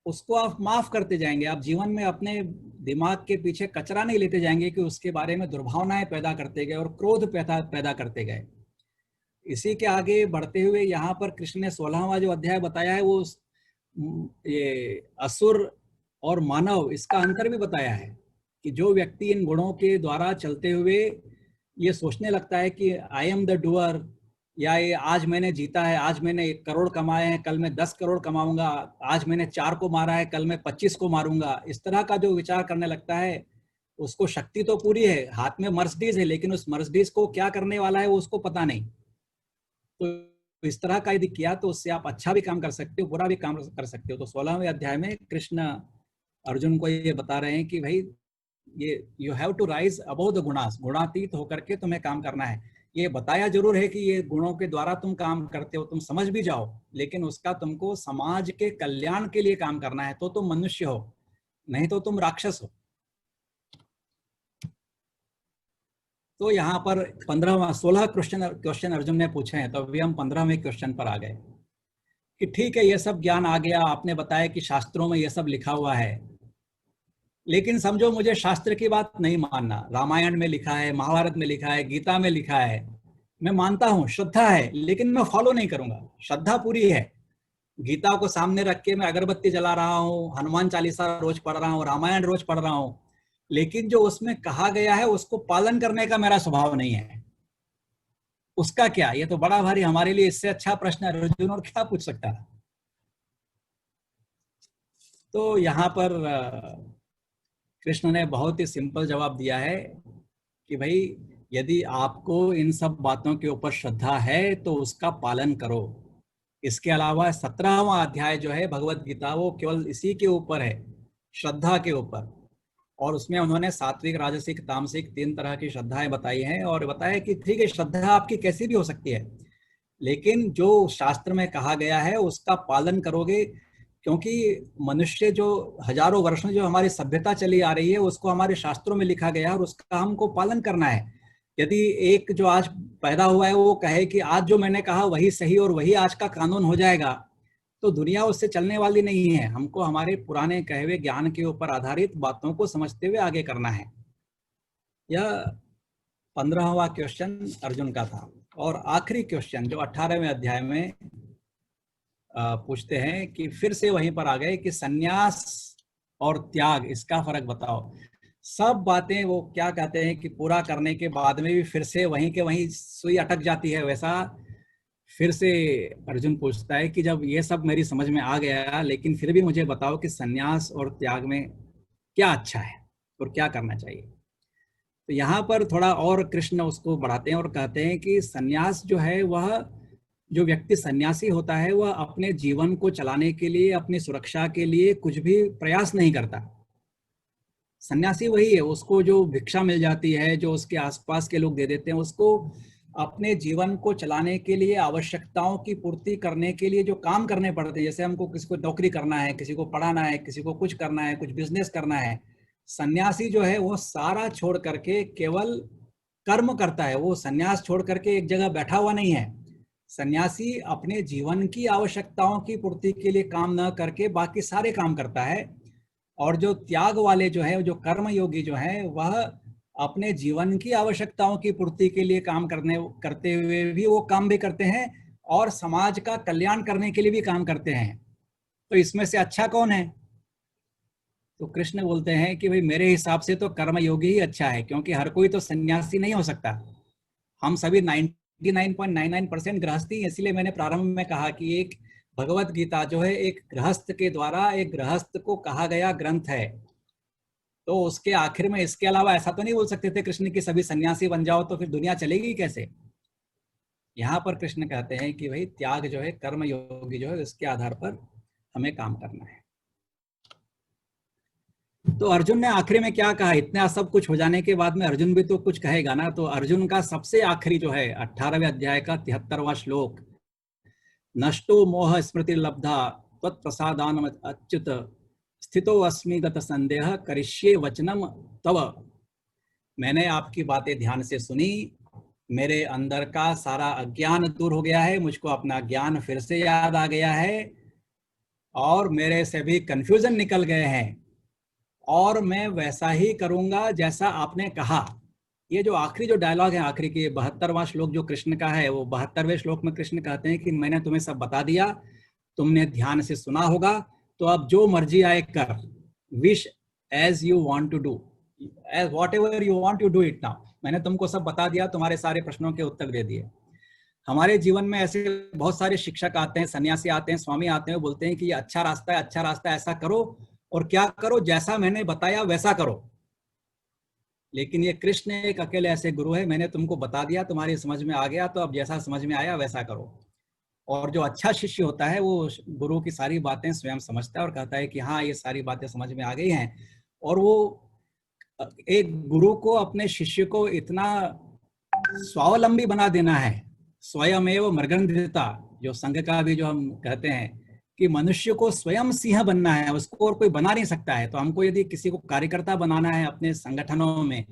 उसको आप माफ करते जाएंगे। आप जीवन में अपने दिमाग के पीछे कचरा नहीं लेते जाएंगे कि उसके बारे में दुर्भावनाएं पैदा करते गए और क्रोध पैदा करते गए। इसी के आगे बढ़ते हुए यहाँ पर कृष्ण ने 16वां जो अध्याय बताया है वो ये असुर और मानव, इसका अंतर भी बताया है कि जो व्यक्ति इन गुणों के द्वारा चलते हुए ये सोचने लगता है कि आई एम द डूअर, या ये आज मैंने जीता है, आज मैंने 1 करोड़ कमाए हैं, कल मैं 10 करोड़ कमाऊंगा, आज मैंने 4 को मारा है, कल मैं 25 को मारूंगा, इस तरह का जो विचार करने लगता है, उसको शक्ति तो पूरी है, हाथ में मर्सिडीज है, लेकिन उस मर्सिडीज को क्या करने वाला है वो उसको पता नहीं। तो तो इस तरह का यदि किया तो उससे आप अच्छा भी काम कर सकते हो, बुरा भी काम कर सकते हो। तो 16वें अध्याय में कृष्ण अर्जुन को ये बता रहे हैं कि भाई ये you have to rise above the गुणास, गुणातीत होकर के तुम्हें काम करना है। ये बताया जरूर है कि ये गुणों के द्वारा तुम काम करते हो, तुम समझ भी जाओ, लेकिन उसका तुमको समाज के कल्याण के लिए काम करना है, तो तुम मनुष्य हो, नहीं तो तुम राक्षस हो। तो यहाँ पर 16 क्वेश्चन अर्जुन ने पूछे हैं, तो अभी हम 15वें क्वेश्चन पर आ गए कि ठीक है ये सब ज्ञान आ गया, आपने बताया कि शास्त्रों में ये सब लिखा हुआ है, लेकिन समझो मुझे शास्त्र की बात नहीं मानना। रामायण में लिखा है, महाभारत में लिखा है, गीता में लिखा है, मैं मानता हूँ, श्रद्धा है, लेकिन मैं फॉलो नहीं करूंगा। श्रद्धा पूरी है, गीता को सामने रख के मैं अगरबत्ती जला रहा हूँ, हनुमान चालीसा रोज पढ़ रहा हूँ, रामायण रोज पढ़ रहा हूँ, लेकिन जो उसमें कहा गया है उसको पालन करने का मेरा स्वभाव नहीं है। उसका क्या? ये तो बड़ा भारी हमारे लिए, इससे अच्छा प्रश्न अर्जुन और क्या पूछ सकता है। तो यहाँ पर कृष्ण ने बहुत ही सिंपल जवाब दिया है कि भाई यदि आपको इन सब बातों के ऊपर श्रद्धा है तो उसका पालन करो। इसके अलावा 17वां अध्याय जो है भगवत गीता, वो केवल इसी के ऊपर है, श्रद्धा के ऊपर। और उसमें उन्होंने सात्विक, राजसिक, तामसिक 3 तरह की श्रद्धाएं बताई हैं और बताया कि ठीक है श्रद्धा आपकी कैसी भी हो सकती है, लेकिन जो शास्त्र में कहा गया है उसका पालन करोगे, क्योंकि मनुष्य जो हजारों वर्षों जो हमारी सभ्यता चली आ रही है उसको हमारे शास्त्रों में लिखा गया है और उसका हमको पालन करना है। यदि एक जो आज पैदा हुआ है वो कहे कि आज जो मैंने कहा वही सही और वही आज का कानून हो जाएगा, तो दुनिया उससे चलने वाली नहीं है। हमको हमारे पुराने कहे हुए ज्ञान के ऊपर आधारित बातों को समझते हुए आगे करना है। यह 15वां क्वेश्चन अर्जुन का था। और आखिरी क्वेश्चन जो 18वें अध्याय में पूछते हैं कि फिर से वहीं पर आ गए कि सन्यास और त्याग, इसका फर्क बताओ। सब बातें वो क्या कहते हैं कि पूरा करने के बाद में भी फिर से वहीं के वहीं सुई अटक जाती है, वैसा फिर से अर्जुन पूछता है कि जब ये सब मेरी समझ में आ गया, लेकिन फिर भी मुझे बताओ कि सन्यास और त्याग में क्या अच्छा है और क्या करना चाहिए। तो यहाँ पर थोड़ा और कृष्ण उसको बढ़ाते हैं और कहते हैं कि सन्यास जो है, वह जो व्यक्ति सन्यासी होता है वह अपने जीवन को चलाने के लिए, अपनी सुरक्षा के लिए कुछ भी प्रयास नहीं करता। सन्यासी वही है, उसको जो भिक्षा मिल जाती है, जो उसके आसपास के लोग दे देते हैं, उसको अपने जीवन को चलाने के लिए, आवश्यकताओं की पूर्ति करने के लिए जो काम करने पड़ते हैं, जैसे हमको किसी को नौकरी करना है, किसी को पढ़ाना है, किसी को कुछ करना है, कुछ बिजनेस करना है, सन्यासी जो है वो सारा छोड़ करके केवल कर्म करता है। वो सन्यास छोड़ करके एक जगह बैठा हुआ नहीं है। सन्यासी अपने जीवन की आवश्यकताओं की पूर्ति के लिए काम न करके बाकी सारे काम करता है। और जो त्याग वाले जो है, जो कर्म योगी जो है, वह अपने जीवन की आवश्यकताओं की पूर्ति के लिए काम करते हुए भी वो काम भी करते हैं और समाज का कल्याण करने के लिए भी काम करते हैं। तो इसमें से अच्छा कौन है? तो कृष्ण बोलते हैं कि भाई मेरे हिसाब से तो कर्मयोगी ही अच्छा है, क्योंकि हर कोई तो सन्यासी नहीं हो सकता। हम सभी 99.99% गृहस्थी, इसलिए मैंने प्रारंभ में कहा कि एक भगवत गीता जो है एक गृहस्थ के द्वारा एक गृहस्थ को कहा गया ग्रंथ है। तो उसके आखिर में इसके अलावा ऐसा तो नहीं बोल सकते थे कृष्ण की सभी सन्यासी बन जाओ, तो फिर दुनिया चलेगी कैसे। यहाँ पर कृष्ण कहते हैं कि भाई त्याग जो है, कर्म योगी जो है, इसके आधार पर हमें काम करना है। तो अर्जुन ने आखिरी में क्या कहा? इतना सब कुछ हो जाने के बाद में अर्जुन भी तो कुछ कहेगा ना। तो अर्जुन का सबसे आखिरी जो है 18वें अध्याय का 73वां श्लोक, नष्टो मोह स्मृति लब्धा त्वत्प्रसादान अच्युत स्थितो अस्मि गत संदेह करिष्ये वचनम तव। मैंने आपकी बातें ध्यान से सुनी, मेरे अंदर का सारा अज्ञान दूर हो गया है, मुझको अपना ज्ञान फिर से याद आ गया है और मेरे से भी कंफ्यूजन निकल गए हैं, और मैं वैसा ही करूंगा जैसा आपने कहा। ये जो आखिरी जो डायलॉग है, आखिरी के 72वां श्लोक जो कृष्ण का है, वो 72वें श्लोक में कृष्ण कहते हैं कि मैंने तुम्हें सब बता दिया, तुमने ध्यान से सुना होगा, तो अब जो मर्जी आए कर, wish as you want to do, as whatever you want to do it now. मैंने तुमको सब बता दिया, तुम्हारे सारे प्रश्नों के उत्तर दे दिए। हमारे जीवन में ऐसे बहुत सारे शिक्षक आते हैं, सन्यासी आते हैं, स्वामी आते हैं, बोलते हैं कि ये अच्छा रास्ता है, अच्छा रास्ता है, ऐसा करो और क्या करो, जैसा मैंने बताया वैसा करो। लेकिन ये कृष्ण एक अकेले ऐसे गुरु है, मैंने तुमको बता दिया, तुम्हारी समझ में आ गया, तो अब जैसा समझ में आया वैसा करो। और जो अच्छा शिष्य होता है वो गुरु की सारी बातें स्वयं समझता है और कहता है कि हाँ ये सारी बातें समझ में आ गई हैं। और वो एक गुरु को अपने शिष्य को इतना स्वावलंबी बना देना है, स्वयमेव मृगन्धिता, जो संघ का भी जो हम कहते हैं कि मनुष्य को स्वयं सिंह बनना है, उसको और कोई बना नहीं सकता है। तो हमको यदि किसी को कार्यकर्ता बनाना है अपने संगठनों में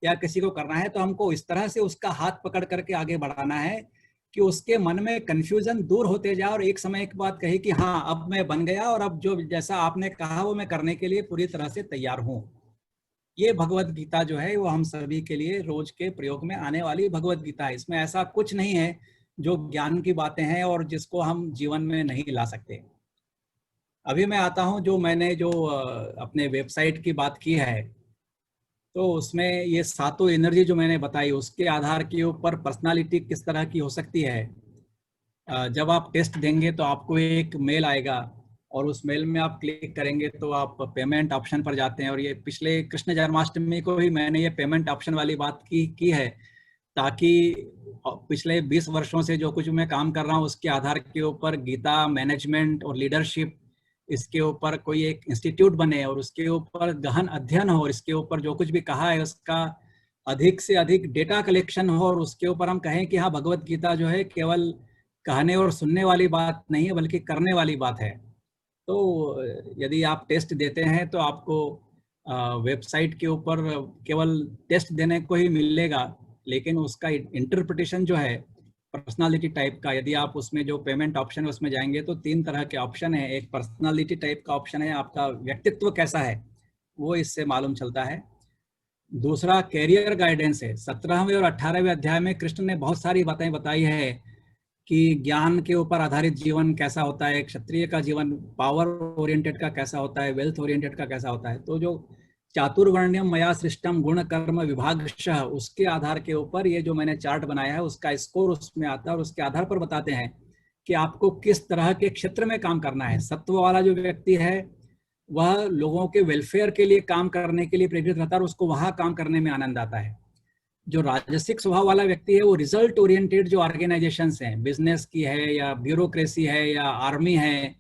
या किसी को करना है, तो हमको इस तरह से उसका हाथ पकड़ करके आगे बढ़ाना है कि उसके मन में कंफ्यूजन दूर होते जाए और एक समय के बाद कहे कि हाँ अब मैं बन गया और अब जो जैसा आपने कहा वो मैं करने के लिए पूरी तरह से तैयार हूँ। ये भगवत गीता जो है वो हम सभी के लिए रोज के प्रयोग में आने वाली भगवत गीता है। इसमें ऐसा कुछ नहीं है जो ज्ञान की बातें हैं और जिसको हम जीवन में नहीं ला सकते। अभी मैं आता हूँ जो मैंने जो अपने वेबसाइट की बात की है, तो उसमें ये सातों एनर्जी जो मैंने बताई उसके आधार के ऊपर पर्सनालिटी किस तरह की हो सकती है। जब आप टेस्ट देंगे तो आपको एक मेल आएगा और उस मेल में आप क्लिक करेंगे तो आप पेमेंट ऑप्शन पर जाते हैं। और ये पिछले कृष्ण जन्माष्टमी को भी मैंने ये पेमेंट ऑप्शन वाली बात की है, ताकि पिछले 20 वर्षों से जो कुछ मैं काम कर रहा हूँ उसके आधार के ऊपर गीता मैनेजमेंट और लीडरशिप, इसके ऊपर कोई एक इंस्टीट्यूट बने और उसके ऊपर गहन अध्ययन हो और इसके ऊपर जो कुछ भी कहा है उसका अधिक से अधिक डेटा कलेक्शन हो और उसके ऊपर हम कहें कि हाँ भगवत गीता जो है केवल कहने और सुनने वाली बात नहीं है बल्कि करने वाली बात है। तो यदि आप टेस्ट देते हैं तो आपको वेबसाइट के ऊपर केवल टेस्ट देने को ही मिलेगा, लेकिन उसका इंटरप्रिटेशन जो है पर्सनालिटी टाइप का, यदि आप उसमें जो पेमेंट ऑप्शन है उसमें जाएंगे तो 3 तरह के ऑप्शन है। एक पर्सनालिटी टाइप का ऑप्शन है, आपका व्यक्तित्व कैसा है वो इससे मालूम चलता है। दूसरा कैरियर गाइडेंस है। 17वें और 18वें अध्याय में कृष्ण ने बहुत सारी बातें बताई है कि ज्ञान के ऊपर आधारित जीवन कैसा होता है, क्षत्रिय का जीवन पावर ओरिएंटेड का कैसा होता है, वेल्थ ओरिएंटेड का कैसा होता है। तो जो चातुर्वर्ण्यम मया सृष्टम गुण कर्म विभागशः, उसके आधार के ऊपर ये जो मैंने चार्ट बनाया है उसका स्कोर उसमें आता है और उसके आधार पर बताते हैं कि आपको किस तरह के क्षेत्र में काम करना है। सत्व वाला जो व्यक्ति है वह लोगों के वेलफेयर के लिए काम करने के लिए प्रेरित रहता है और उसको वहां काम करने में आनंद आता है। जो राजसिक स्वभाव वाला व्यक्ति है वो रिजल्ट ओरिएंटेड जो ऑर्गेनाइजेशंस हैं, बिजनेस की है या ब्यूरोक्रेसी है या आर्मी है,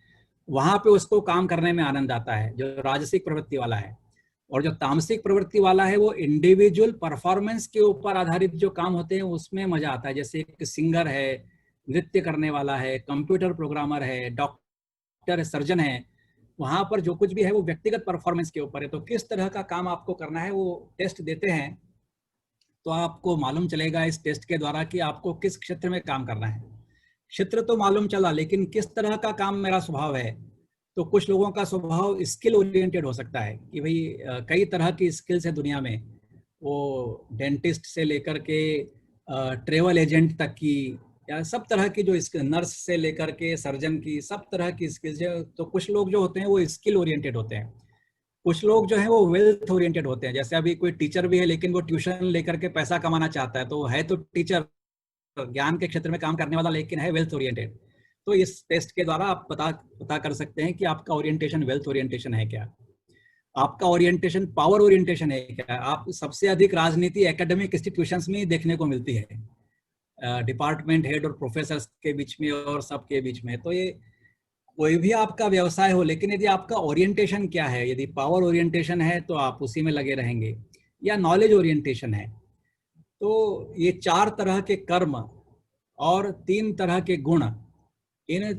वहां पे उसको काम करने में आनंद आता है जो राजसिक प्रवृत्ति वाला है। और जो तामसिक प्रवृत्ति वाला है वो इंडिविजुअल परफॉर्मेंस के ऊपर आधारित जो काम होते हैं उसमें मजा आता है। जैसे एक सिंगर है, नृत्य करने वाला है, कंप्यूटर प्रोग्रामर है, डॉक्टर है, सर्जन है, वहां पर जो कुछ भी है वो व्यक्तिगत परफॉर्मेंस के ऊपर है। तो किस तरह का काम आपको करना है वो टेस्ट देते हैं तो आपको मालूम चलेगा इस टेस्ट के द्वारा कि आपको किस क्षेत्र में काम करना है। क्षेत्र तो मालूम चला, लेकिन किस तरह का काम मेरा स्वभाव है। तो कुछ लोगों का स्वभाव स्किल ओरिएंटेड हो सकता है कि भाई कई तरह की स्किल्स है दुनिया में, वो डेंटिस्ट से लेकर के ट्रेवल एजेंट तक की या सब तरह की जो नर्स से लेकर के सर्जन की सब तरह की स्किल्स है। तो कुछ लोग जो होते हैं वो स्किल ओरिएंटेड होते हैं, कुछ लोग जो है वो वेल्थ ओरिएंटेड होते हैं। जैसे अभी कोई टीचर भी है लेकिन वो ट्यूशन लेकर के पैसा कमाना चाहता है, तो है तो टीचर ज्ञान के क्षेत्र में काम करने वाला लेकिन है वेल्थ ओरिएंटेड। तो इस टेस्ट के द्वारा आप पता कर सकते हैं कि आपका ओरिएंटेशन वेल्थ ओरिएंटेशन है क्या, आपका ओरिएंटेशन पावर ओरिएंटेशन है क्या। आप सबसे अधिक राजनीति एकेडमिक इंस्टीट्यूशंस में देखने को मिलती है, डिपार्टमेंट हेड और प्रोफेसर के बीच में और सबके बीच में। तो ये कोई भी आपका व्यवसाय हो, लेकिन यदि आपका ओरिएंटेशन क्या है, यदि पावर ओरिएंटेशन है तो आप उसी में लगे रहेंगे, या नॉलेज ओरिएंटेशन है। तो ये 4 तरह के कर्म और 3 तरह के गुण, इन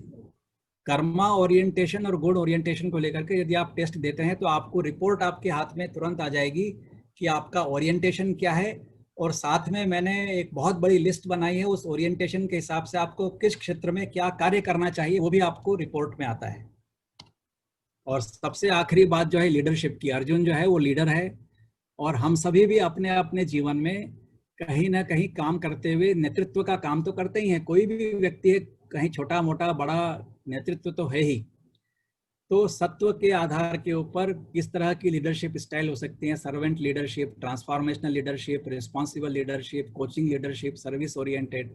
कर्मा ओरिएंटेशन और गुण ओरिएंटेशन को लेकर के यदि आप टेस्ट देते हैं तो आपको रिपोर्ट आपके हाथ में तुरंत आ जाएगी कि आपका ओरिएंटेशन क्या है। और साथ में मैंने एक बहुत बड़ी लिस्ट बनाई है, उस ओरिएंटेशन के हिसाब से आपको किस क्षेत्र में क्या कार्य करना चाहिए वो भी आपको रिपोर्ट में आता है। और सबसे आखिरी बात जो है लीडरशिप की, अर्जुन जो है वो लीडर है और हम सभी भी अपने अपने जीवन में कहीं ना कहीं काम करते हुए नेतृत्व का काम तो करते ही हैं। कोई भी व्यक्ति है, कहीं छोटा मोटा बड़ा नेतृत्व तो है ही। तो सत्व के आधार के ऊपर किस तरह की लीडरशिप स्टाइल हो सकती है, servant leadership, transformational leadership, responsible leadership, coaching leadership, service oriented,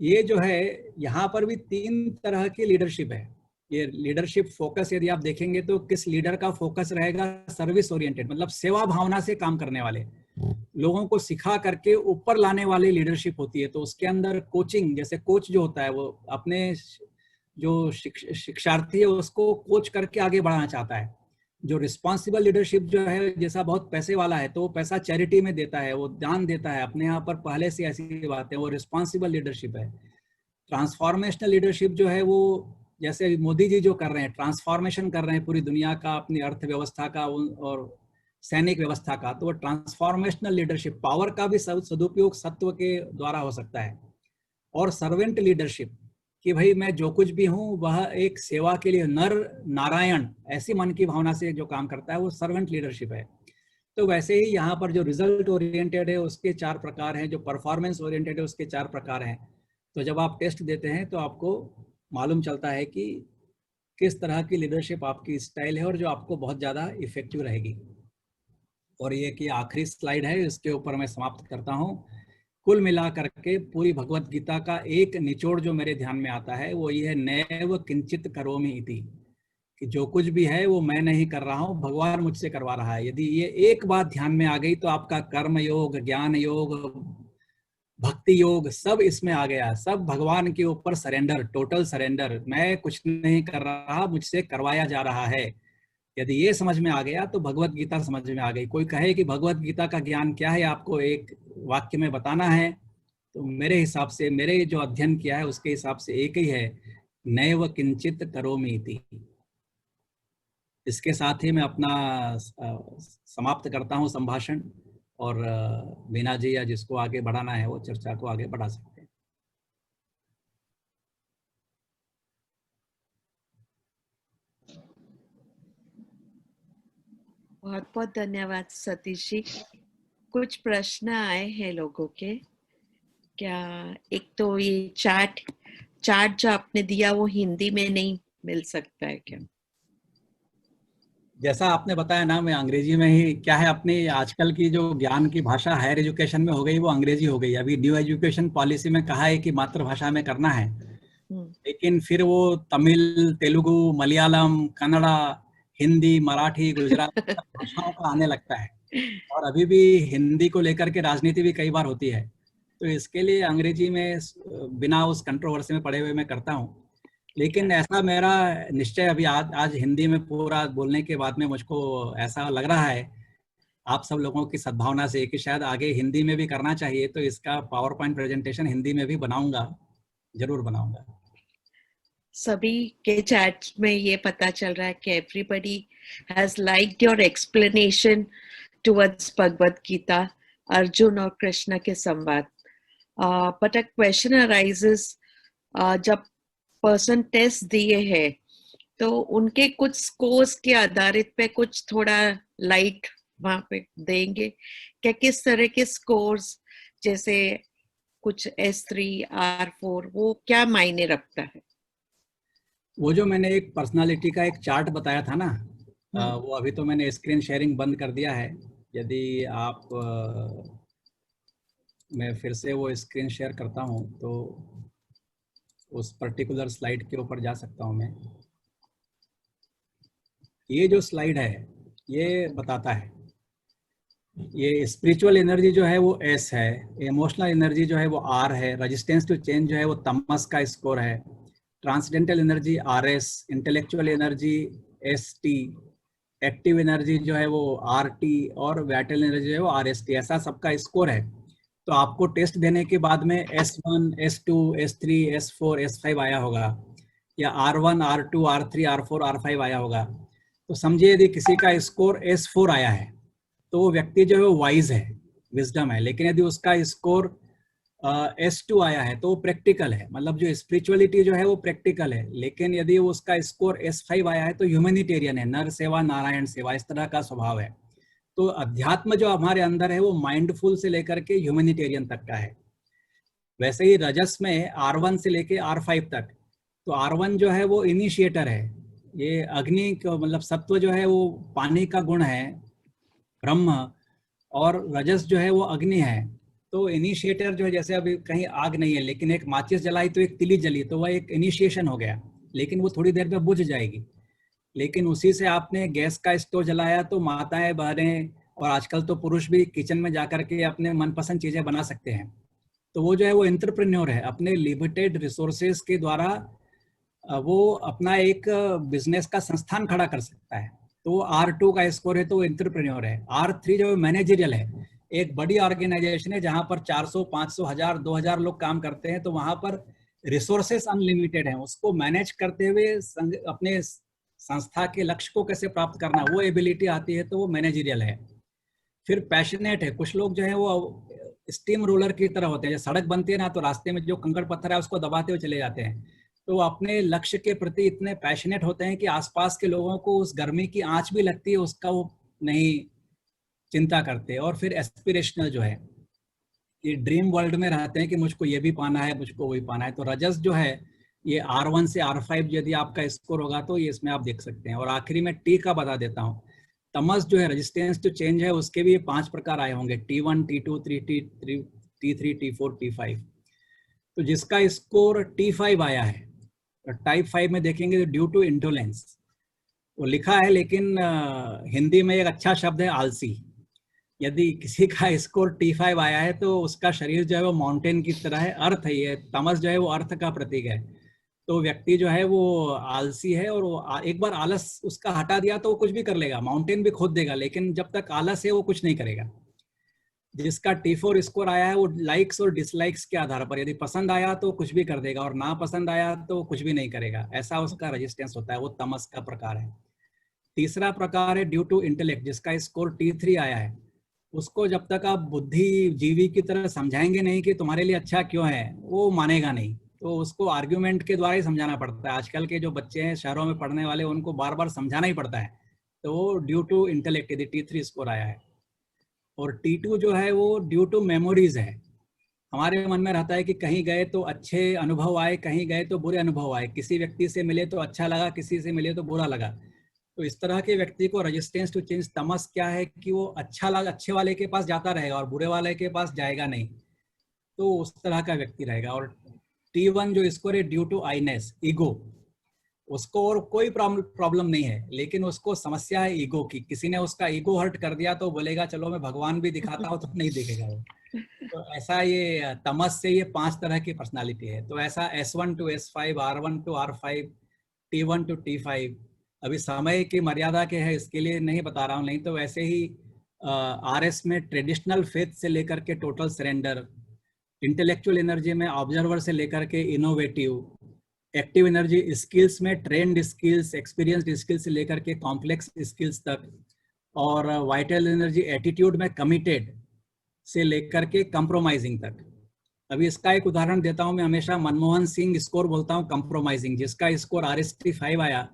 ये जो है यहाँ पर भी 3 तरह की लीडरशिप है। ये लीडरशिप फोकस यदि आप देखेंगे तो किस लीडर का फोकस रहेगा, सर्विस ओरिएंटेड, मतलब सेवा भावना से काम करने वाले। लोगों को सिखा करके ऊपर लाने वाली लीडरशिप होती है। तो उसके अंदर कोचिंग, जैसे कोच जो होता है वो अपने जो शिक्षार्थी है उसको कोच करके आगे बढ़ाना चाहता है। जो रिस्पॉन्सिबल लीडरशिप जो है, जैसा बहुत पैसे वाला है तो वो पैसा चैरिटी में देता है, वो दान देता है अपने यहाँ पर, पहले से ऐसी बात है, वो रिस्पॉन्सिबल लीडरशिप है। ट्रांसफॉर्मेशनल लीडरशिप जो है वो जैसे मोदी जी जो कर रहे हैं, ट्रांसफॉर्मेशन कर रहे हैं पूरी दुनिया का, अपनी अर्थव्यवस्था का और सैनिक व्यवस्था का, तो वो ट्रांसफॉर्मेशनल लीडरशिप, पावर का भी सदुपयोग सत्व के द्वारा हो सकता है। और सर्वेंट लीडरशिप कि भाई मैं जो कुछ भी हूँ वह एक सेवा के लिए, नर नारायण ऐसी मन की भावना से जो काम करता है वो सर्वेंट लीडरशिप है। तो वैसे ही यहाँ पर जो रिजल्ट ओरिएंटेड है उसके 4 प्रकार हैं, जो परफॉर्मेंस ओरिएंटेड है उसके 4 प्रकार हैं। तो जब आप टेस्ट देते हैं तो आपको मालूम चलता है कि किस तरह की लीडरशिप आपकी स्टाइल है और जो आपको बहुत ज़्यादा इफेक्टिव रहेगी। और ये कि आखिरी स्लाइड है, इसके ऊपर मैं समाप्त करता हूँ। कुल मिला करके पूरी भगवत गीता का एक निचोड़ जो मेरे ध्यान में आता है वो ये है, नैव किंचित करोमि इति, कि जो कुछ भी है वो मैं नहीं कर रहा हूँ, भगवान मुझसे करवा रहा है। यदि ये एक बात ध्यान में आ गई तो आपका कर्म योग, ज्ञान योग, भक्ति योग सब इसमें आ गया। सब भगवान के ऊपर सरेंडर, टोटल सरेंडर, मैं कुछ नहीं कर रहा, मुझसे करवाया जा रहा है। यदि ये समझ में आ गया तो भगवत गीता समझ में आ गई। कोई कहे कि भगवत गीता का ज्ञान क्या है, आपको एक वाक्य में बताना है, तो मेरे हिसाब से, मेरे जो अध्ययन किया है उसके हिसाब से एक ही है, नैव किंचित करोमि इति। इसके साथ ही मैं अपना समाप्त करता हूँ संभाषण, और मीना जी या जिसको आगे बढ़ाना है वो चर्चा को आगे बढ़ा सकते हैं। बहुत बहुत धन्यवाद सतीश जी। कुछ प्रश्न आए हैं लोगों के। क्या एक तो ये चार्ट जो आपने दिया वो हिंदी में नहीं मिल सकता है क्या? जैसा आपने बताया ना, मैं अंग्रेजी में ही, क्या है अपनी आजकल की जो ज्ञान की भाषा हायर एजुकेशन में हो गई वो अंग्रेजी हो गई। अभी न्यू एजुकेशन पॉलिसी में कहा है कि मातृभाषा में करना है, लेकिन फिर वो तमिल, तेलुगु, मलयालम, कन्नड़ा, हिंदी, मराठी, गुजराती भाषाओं का आने लगता है। और अभी भी हिंदी को लेकर के राजनीति भी कई बार होती है। तो इसके लिए अंग्रेजी में बिना उस कंट्रोवर्सी में पढ़े हुए मैं करता हूँ। लेकिन ऐसा मेरा निश्चय अभी आज हिंदी में पूरा बोलने के बाद में मुझको ऐसा लग रहा है आप सब लोगों की सद्भावना से कि शायद आगे हिंदी में भी करना चाहिए। तो इसका पावर पॉइंट प्रेजेंटेशन हिंदी में भी बनाऊंगा, जरूर बनाऊंगा। सभी के चैट्स में ये पता चल रहा है कि everybody has liked your explanation towards Bhagavad Gita, Arjun और कृष्ण के संवाद। बट अ क्वेश्चन अराइजेस, जब पर्सन टेस्ट दिए हैं तो उनके कुछ स्कोर्स के आधारित पे कुछ थोड़ा लाइट वहां पे देंगे क्या? किस तरह के स्कोर्स, जैसे कुछ S3, R4, वो क्या मायने रखता है? वो जो मैंने एक पर्सनालिटी का एक चार्ट बताया था ना, वो अभी तो मैंने स्क्रीन शेयरिंग बंद कर दिया है। यदि आप मैं फिर से वो स्क्रीन शेयर करता हूँ तो उस पर्टिकुलर स्लाइड के ऊपर जा सकता हूँ मैं। ये जो स्लाइड है ये बताता है, ये स्पिरिचुअल एनर्जी जो है वो S है, इमोशनल एनर्जी जो है वो R है, रेजिस्टेंस टू चेंज जो है वो तमस का स्कोर है, transcendental energy RS, intellectual energy ST, active energy जो है वो RT और वाइटल एनर्जी जो है वो RST। ऐसा सबका स्कोर है। तो आपको टेस्ट देने के बाद में S1, S2, S3, S4, S5 आया होगा, या R1, R2, R3, R4, R5 आया होगा। तो समझिए यदि किसी का स्कोर S4 आया है तो वो व्यक्ति जो है वो वाइज है, विजडम है। लेकिन यदि उसका स्कोर S2 आया है तो वो प्रैक्टिकल है, मतलब जो स्पिरिचुअलिटी जो है वो प्रैक्टिकल है। लेकिन यदि उसका स्कोर S5 आया है तो ह्यूमैनिटेरियन है, नर सेवा नारायण सेवा, इस तरह का स्वभाव है। तो अध्यात्म जो हमारे अंदर है वो माइंडफुल से लेकर के ह्यूमैनिटेरियन तक का है। वैसे ही रजस में R1 से लेके R5 तक, तो R1 जो है वो इनिशिएटर है, ये अग्नि का मतलब सत्व जो है वो पानी का गुण है, ब्रह्म, और रजस जो है वो अग्नि है। तो इनिशिएटर जो है, जैसे अभी कहीं आग नहीं है लेकिन एक माचिस जलाई तो एक तिली जली, तो वह एक इनिशिएशन हो गया, लेकिन वो थोड़ी देर में बुझ जाएगी। लेकिन उसी से आपने गैस का स्टोव जलाया तो माताएं बहनें और आजकल तो पुरुष भी किचन में जाकर के अपने मनपसंद चीजें बना सकते हैं। तो वो जो है वो एंटरप्रेन्योर है, अपने लिमिटेड रिसोर्सेज के द्वारा वो अपना एक बिजनेस का संस्थान खड़ा कर सकता है। तो वो R2 का स्कोर है तो वो एंटरप्रेन्योर है। R3 जो मैनेजरियल है, एक बड़ी ऑर्गेनाइजेशन है जहां पर 400, 500, 1000, 2000 लोग काम करते हैं, तो वहां पर रिसोर्सेस अनलिमिटेड हैं, उसको मैनेज करते हुए अपने संस्था के लक्ष्य को कैसे प्राप्त करना, वो एबिलिटी आती है, तो वो मैनेजरियल है। फिर पैशनेट है, कुछ लोग जो है वो स्टीम रोलर की तरह होते हैं, जब सड़क बनती है ना तो रास्ते में जो कंकड़ पत्थर है उसको दबाते हुए चले जाते हैं, तो अपने लक्ष्य के प्रति इतने पैशनेट होते हैं कि आसपास के लोगों को उस गर्मी की आंच भी लगती है उसका वो नहीं चिंता करते। और फिर एस्पिरेशनल जो है, ये ड्रीम वर्ल्ड में रहते हैं कि मुझको ये भी पाना है, मुझको वही पाना है। तो रजस जो है ये R1 से R5 यदि आपका स्कोर होगा तो ये इसमें आप देख सकते हैं। और आखिरी में टी का बता देता हूँ। तमस जो है रेजिस्टेंस टू चेंज है, उसके भी 5 प्रकार आए होंगे, T1, T2, T3, T4, T5। तो जिसका स्कोर T5 आया है, टाइप 5 में देखेंगे तो ड्यू टू इंडोलेंस वो लिखा है, लेकिन हिंदी में एक अच्छा शब्द है आलसी। यदि किसी का स्कोर T5 आया है तो उसका शरीर जो है वो माउंटेन की तरह है, अर्थ है, ये तमस जो है वो अर्थ का प्रतीक है। तो व्यक्ति जो है वो आलसी है, और वो एक बार आलस उसका हटा दिया तो वो कुछ भी कर लेगा, माउंटेन भी खोद देगा, लेकिन जब तक आलस है वो कुछ नहीं करेगा। जिसका T4 स्कोर आया है वो लाइक्स और डिसलाइक्स के आधार पर, यदि पसंद आया तो कुछ भी कर देगा और ना पसंद आया तो कुछ भी नहीं करेगा, ऐसा उसका रेजिस्टेंस होता है, वो तमस का प्रकार है। तीसरा प्रकार है ड्यू टू इंटेलेक्ट, जिसका स्कोर T3 आया है, उसको जब तक आप बुद्धिजीवी की तरह समझाएंगे नहीं कि तुम्हारे लिए अच्छा क्यों है, वो मानेगा नहीं, तो उसको आर्ग्यूमेंट के द्वारा ही समझाना पड़ता है। आजकल के जो बच्चे हैं शहरों में पढ़ने वाले, उनको बार बार समझाना ही पड़ता है, तो वो ड्यू टू इंटेलेक्ट यदि T3 स्कोर आया है। और T2 जो है वो ड्यू टू मेमोरीज है, हमारे मन में रहता है कि कहीं गए तो अच्छे अनुभव आए, कहीं गए तो बुरे अनुभव आए, किसी व्यक्ति से मिले तो अच्छा लगा, किसी से मिले तो बुरा लगा। तो इस तरह के व्यक्ति को रेजिस्टेंस टू चेंज तमस क्या है कि वो अच्छे वाले के पास जाता रहेगा और बुरे वाले के पास जाएगा नहीं, तो उस तरह का व्यक्ति रहेगा। और T1 जो स्कोर है ड्यू टू आईनेस, ईगो, उसको और कोई प्रॉब्लम नहीं है, लेकिन उसको समस्या है ईगो की। किसी ने उसका ईगो हर्ट कर दिया तो बोलेगा चलो मैं भगवान भी दिखाता हूँ, तो नहीं दिखेगा वो। तो ऐसा ये तमस से ये 5 तरह की पर्सनालिटी है। तो ऐसा S1 to S5, R1 to R5, T1 to T5। अभी समय की मर्यादा के है इसके लिए नहीं बता रहा हूँ, नहीं तो वैसे ही RS में ट्रेडिशनल फेथ से लेकर के टोटल सरेंडर, इंटेलेक्चुअल एनर्जी में ऑब्जर्वर से लेकर के इनोवेटिव, एक्टिव एनर्जी स्किल्स में ट्रेंड स्किल्स, एक्सपीरियंस्ड स्किल्स से लेकर के कॉम्प्लेक्स स्किल्स तक, और वाइटल एनर्जी एटीट्यूड में कमिटेड से लेकर के कंप्रोमाइजिंग तक। अभी इसका एक उदाहरण देता हूं, मैं हमेशा मनमोहन सिंह स्कोर बोलता हूं कंप्रोमाइजिंग, जिसका स्कोर RST5 आया,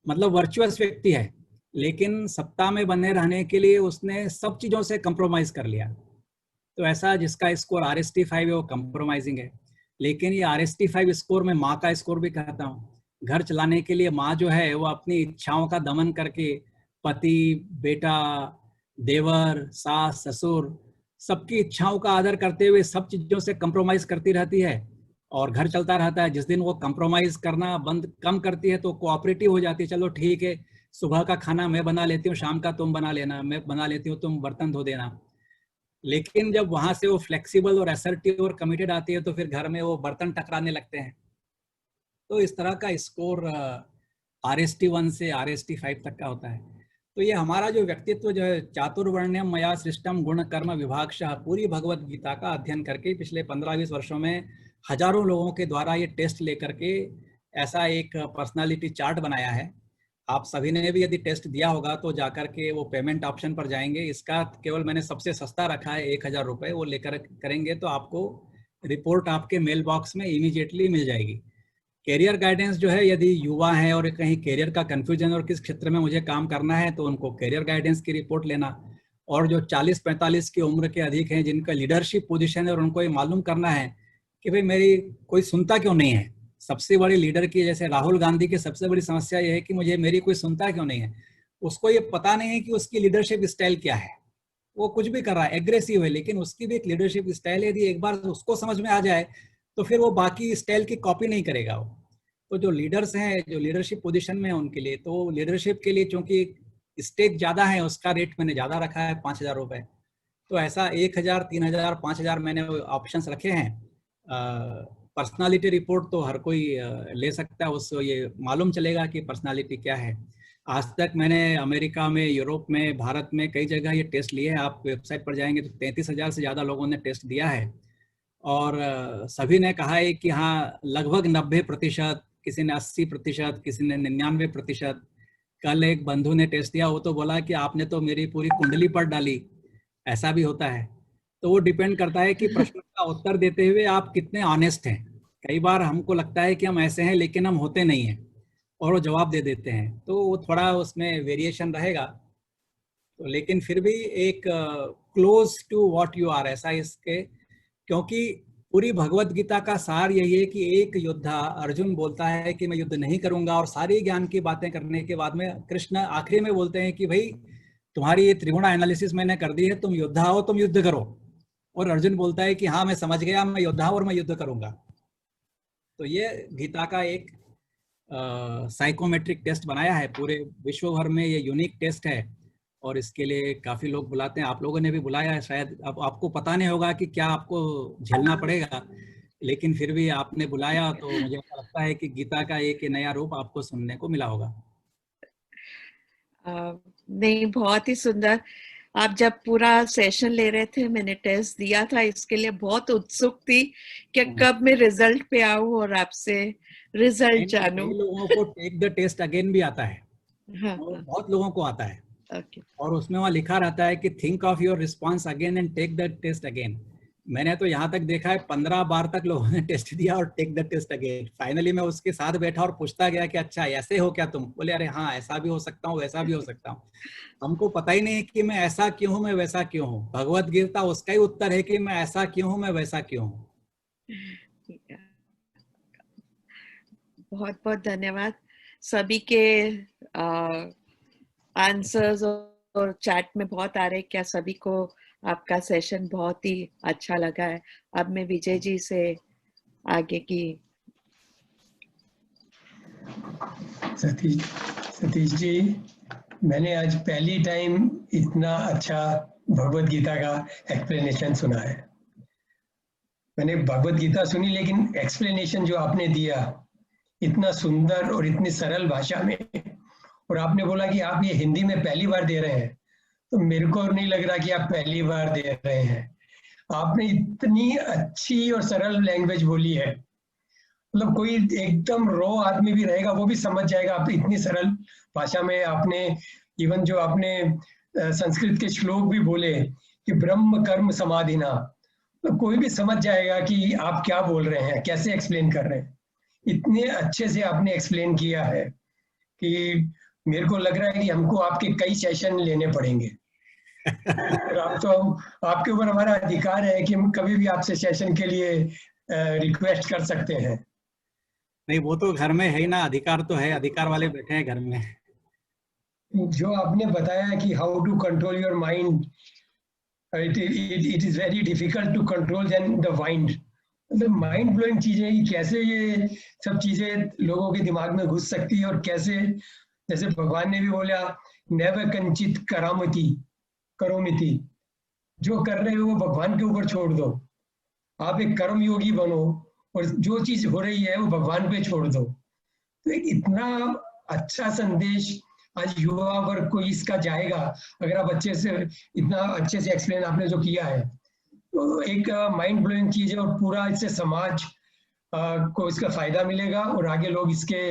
मतलब वर्चुअस व्यक्ति है, लेकिन सत्ता में बने रहने के लिए उसने सब चीजों से कंप्रोमाइज कर लिया। तो ऐसा जिसका स्कोर RST5 है वो कंप्रोमाइजिंग है। लेकिन ये RST5 स्कोर में माँ का स्कोर भी कहता हूँ। घर चलाने के लिए माँ जो है वो अपनी इच्छाओं का दमन करके पति, बेटा, देवर, सास, ससुर, सबकी इच्छाओं का आदर करते हुए सब चीजों से कंप्रोमाइज करती रहती है और घर चलता रहता है। जिस दिन वो कंप्रोमाइज करना बंद कम करती है तो कोऑपरेटिव हो जाती है, चलो ठीक है सुबह का खाना मैं बना लेती हूँ, शाम का तुम बना लेना, मैं बना लेती हूँ, तुम बर्तन धो देना। लेकिन जब वहां से वो फ्लेक्सिबल और असर्टिव और कमिटेड आती है तो फिर घर में वो बर्तन टकराने लगते हैं। तो इस तरह का स्कोर RST1 से RST5 तक का होता है। तो ये हमारा जो व्यक्तित्व जो है, चातुर्वर्ण्यम मया सृष्टम गुण कर्म विभागशः, पूरी भगवत गीता का अध्ययन करके पिछले 15-20 वर्षों में हजारों लोगों के द्वारा ये टेस्ट लेकर के ऐसा एक पर्सनालिटी चार्ट बनाया है। आप सभी ने भी यदि टेस्ट दिया होगा तो जाकर के वो पेमेंट ऑप्शन पर जाएंगे, इसका केवल मैंने सबसे सस्ता रखा है 1000 रुपये, वो लेकर करेंगे तो आपको रिपोर्ट आपके मेल बॉक्स में इमीडिएटली मिल जाएगी। कैरियर गाइडेंस जो है, यदि युवा है और कहीं कैरियर का कंफ्यूजन और किस क्षेत्र में मुझे काम करना है तो उनको कैरियर गाइडेंस की रिपोर्ट लेना। और जो 40-45 की उम्र के अधिक हैं जिनका लीडरशिप पोजीशन है और उनको ये मालूम करना है कि भाई मेरी कोई सुनता क्यों नहीं है। सबसे बड़ी लीडर की, जैसे राहुल गांधी की सबसे बड़ी समस्या ये है कि मुझे मेरी कोई सुनता क्यों नहीं है। उसको ये पता नहीं है कि उसकी लीडरशिप स्टाइल क्या है, वो कुछ भी कर रहा है, एग्रेसिव है, लेकिन उसकी भी एक लीडरशिप स्टाइल है। यदि एक बार उसको समझ में आ जाए तो फिर वो बाकी स्टाइल की कॉपी नहीं करेगा वो। तो जो लीडर्स हैं, जो लीडरशिप पोजीशन में है उनके लिए, तो लीडरशिप के लिए चूंकि स्टेज ज़्यादा है उसका रेट मैंने ज़्यादा रखा है 5,000 रुपये। तो ऐसा 1,000, 3,000, 5,000 मैंने ऑप्शंस रखे हैं। पर्सनालिटी रिपोर्ट तो हर कोई ले सकता है, उससे ये मालूम चलेगा कि पर्सनालिटी क्या है। आज तक मैंने अमेरिका में, यूरोप में, भारत में कई जगह ये टेस्ट लिए हैं। आप वेबसाइट पर जाएंगे तो 33,000 से ज़्यादा लोगों ने टेस्ट दिया है और सभी ने कहा है कि हाँ लगभग 90%, किसी ने 80%, किसी ने 99%। कल एक बंधु ने टेस्ट दिया, वो तो बोला कि आपने तो मेरी पूरी कुंडली पर डाली। ऐसा भी होता है। तो वो डिपेंड करता है कि प्रश्न का उत्तर देते हुए आप कितने ऑनेस्ट हैं। कई बार हमको लगता है कि हम ऐसे हैं लेकिन हम होते नहीं हैं और वो जवाब दे देते हैं, तो वो थोड़ा उसमें वेरिएशन रहेगा। तो लेकिन फिर भी एक close to what you are, ऐसा इसके, क्योंकि पूरी भगवत गीता का सार यही है कि एक योद्धा, अर्जुन बोलता है कि मैं युद्ध नहीं करूंगा, और सारी ज्ञान की बातें करने के बाद में कृष्ण आखिरी में बोलते हैं कि भाई तुम्हारी ये त्रिगुणा एनालिसिस मैंने कर दी है, तुम योद्धा हो, तुम युद्ध करो। और अर्जुन बोलता है कि हाँ मैं समझ गया, मैं योद्धा हूं और मैं युद्ध करूंगा। तो ये गीता का एक साइकोमेट्रिक टेस्ट बनाया है, पूरे विश्व भर में ये यूनिक टेस्ट है और इसके लिए काफी लोग बुलाते हैं। आप लोगों ने भी बुलाया है, शायद अब आपको पता नहीं होगा कि क्या आपको झेलना पड़ेगा, लेकिन फिर भी आपने बुलाया तो मुझे ऐसा लगता है कि गीता का एक नया रूप आपको सुनने को मिला होगा। नहीं, बहुत ही सुंदर। आप जब पूरा सेशन ले रहे थे, मैंने टेस्ट दिया था, इसके लिए बहुत उत्सुक थी कि कब मैं रिजल्ट पे आऊं और आपसे रिजल्ट जानूं। कई लोगों को टेक द टेस्ट अगेन भी आता है। हाँ, बहुत लोगों को आता है। ओके। और उसमें वहाँ लिखा रहता है कि think of your response again and take the test again. मैंने तो यहाँ तक देखा है 15 बार तक लोगों ने टेस्ट दिया और take the test again. Finally मैं उसके साथ बैठा और पूछता गया कि अच्छा ऐसे हो क्या तुम? बोले अरे हाँ ऐसा भी हो सकता हूँ, वैसा भी हो सकता हूँ। हमको पता ही नहीं कि मैं ऐसा क्यों हूँ, मैं वैसा क्यों हूँ। भगवत गीता उसका ही उत्तर है कि मैं ऐसा क्यों हूँ, मैं वैसा क्यों हूँ। बहुत बहुत धन्यवाद। सभी के आंसर्स और चैट में बहुत आ रहे, क्या सभी को आपका सेशन बहुत ही अच्छा लगा है। अब मैं विजय जी से आगे की। सतीश जी, मैंने आज पहली टाइम इतना अच्छा भगवत गीता का एक्सप्लेनेशन सुना है। मैंने भगवत गीता सुनी, लेकिन एक्सप्लेनेशन जो आपने दिया इतना सुंदर और इतनी सरल भाषा में, और आपने बोला कि आप ये हिंदी में पहली बार दे रहे हैं, तो मेरे को नहीं लग रहा कि आप पहली बार दे रहे हैं। आपने इतनी अच्छी और सरल लैंग्वेज बोली है, मतलब कोई एकदम रो आदमी भी रहेगा वो भी समझ जाएगा। आप इतनी सरल भाषा में आपने, इवन जो आपने संस्कृत के श्लोक भी बोले कि ब्रह्म कर्म समाधिना, तो कोई भी समझ जाएगा कि आप क्या बोल रहे हैं, कैसे एक्सप्लेन कर रहे हैं। इतने अच्छे से आपने एक्सप्लेन किया है कि मेरे को लग रहा है कि हमको आपके कई सेशन लेने पड़ेंगे। आप तो, आपके ऊपर हमारा अधिकार है कि हम कभी भी आपसे सेशन के लिए रिक्वेस्ट कर सकते हैं। नहीं, वो तो घर में है ही ना, अधिकार तो है, अधिकार वाले बैठे हैं घर में। जो आपने बताया कि how to control your mind, it is very difficult to control then the mind. मतलब माइंड ब्लोइंग चीजें, कैसे ये सब चीजें लोगों के दिमाग में घुस सकती है, और कैसे, जैसे भगवान ने भी बोला नेवर कंचित करोमिति, जो कर रहे हो वो भगवान के ऊपर छोड़ दो। आप एक कर्म योगी बनो और जो चीज हो रही है वो भगवान पे छोड़ दो। तो एक इतना अच्छा संदेश आज युवा वर्ग को इसका जाएगा, अगर आप अच्छे से, इतना अच्छे से एक्सप्लेन आपने जो किया है, तो एक माइंड ब्लोइंग चीज है और पूरा इससे समाज को इसका फायदा मिलेगा और आगे लोग इसके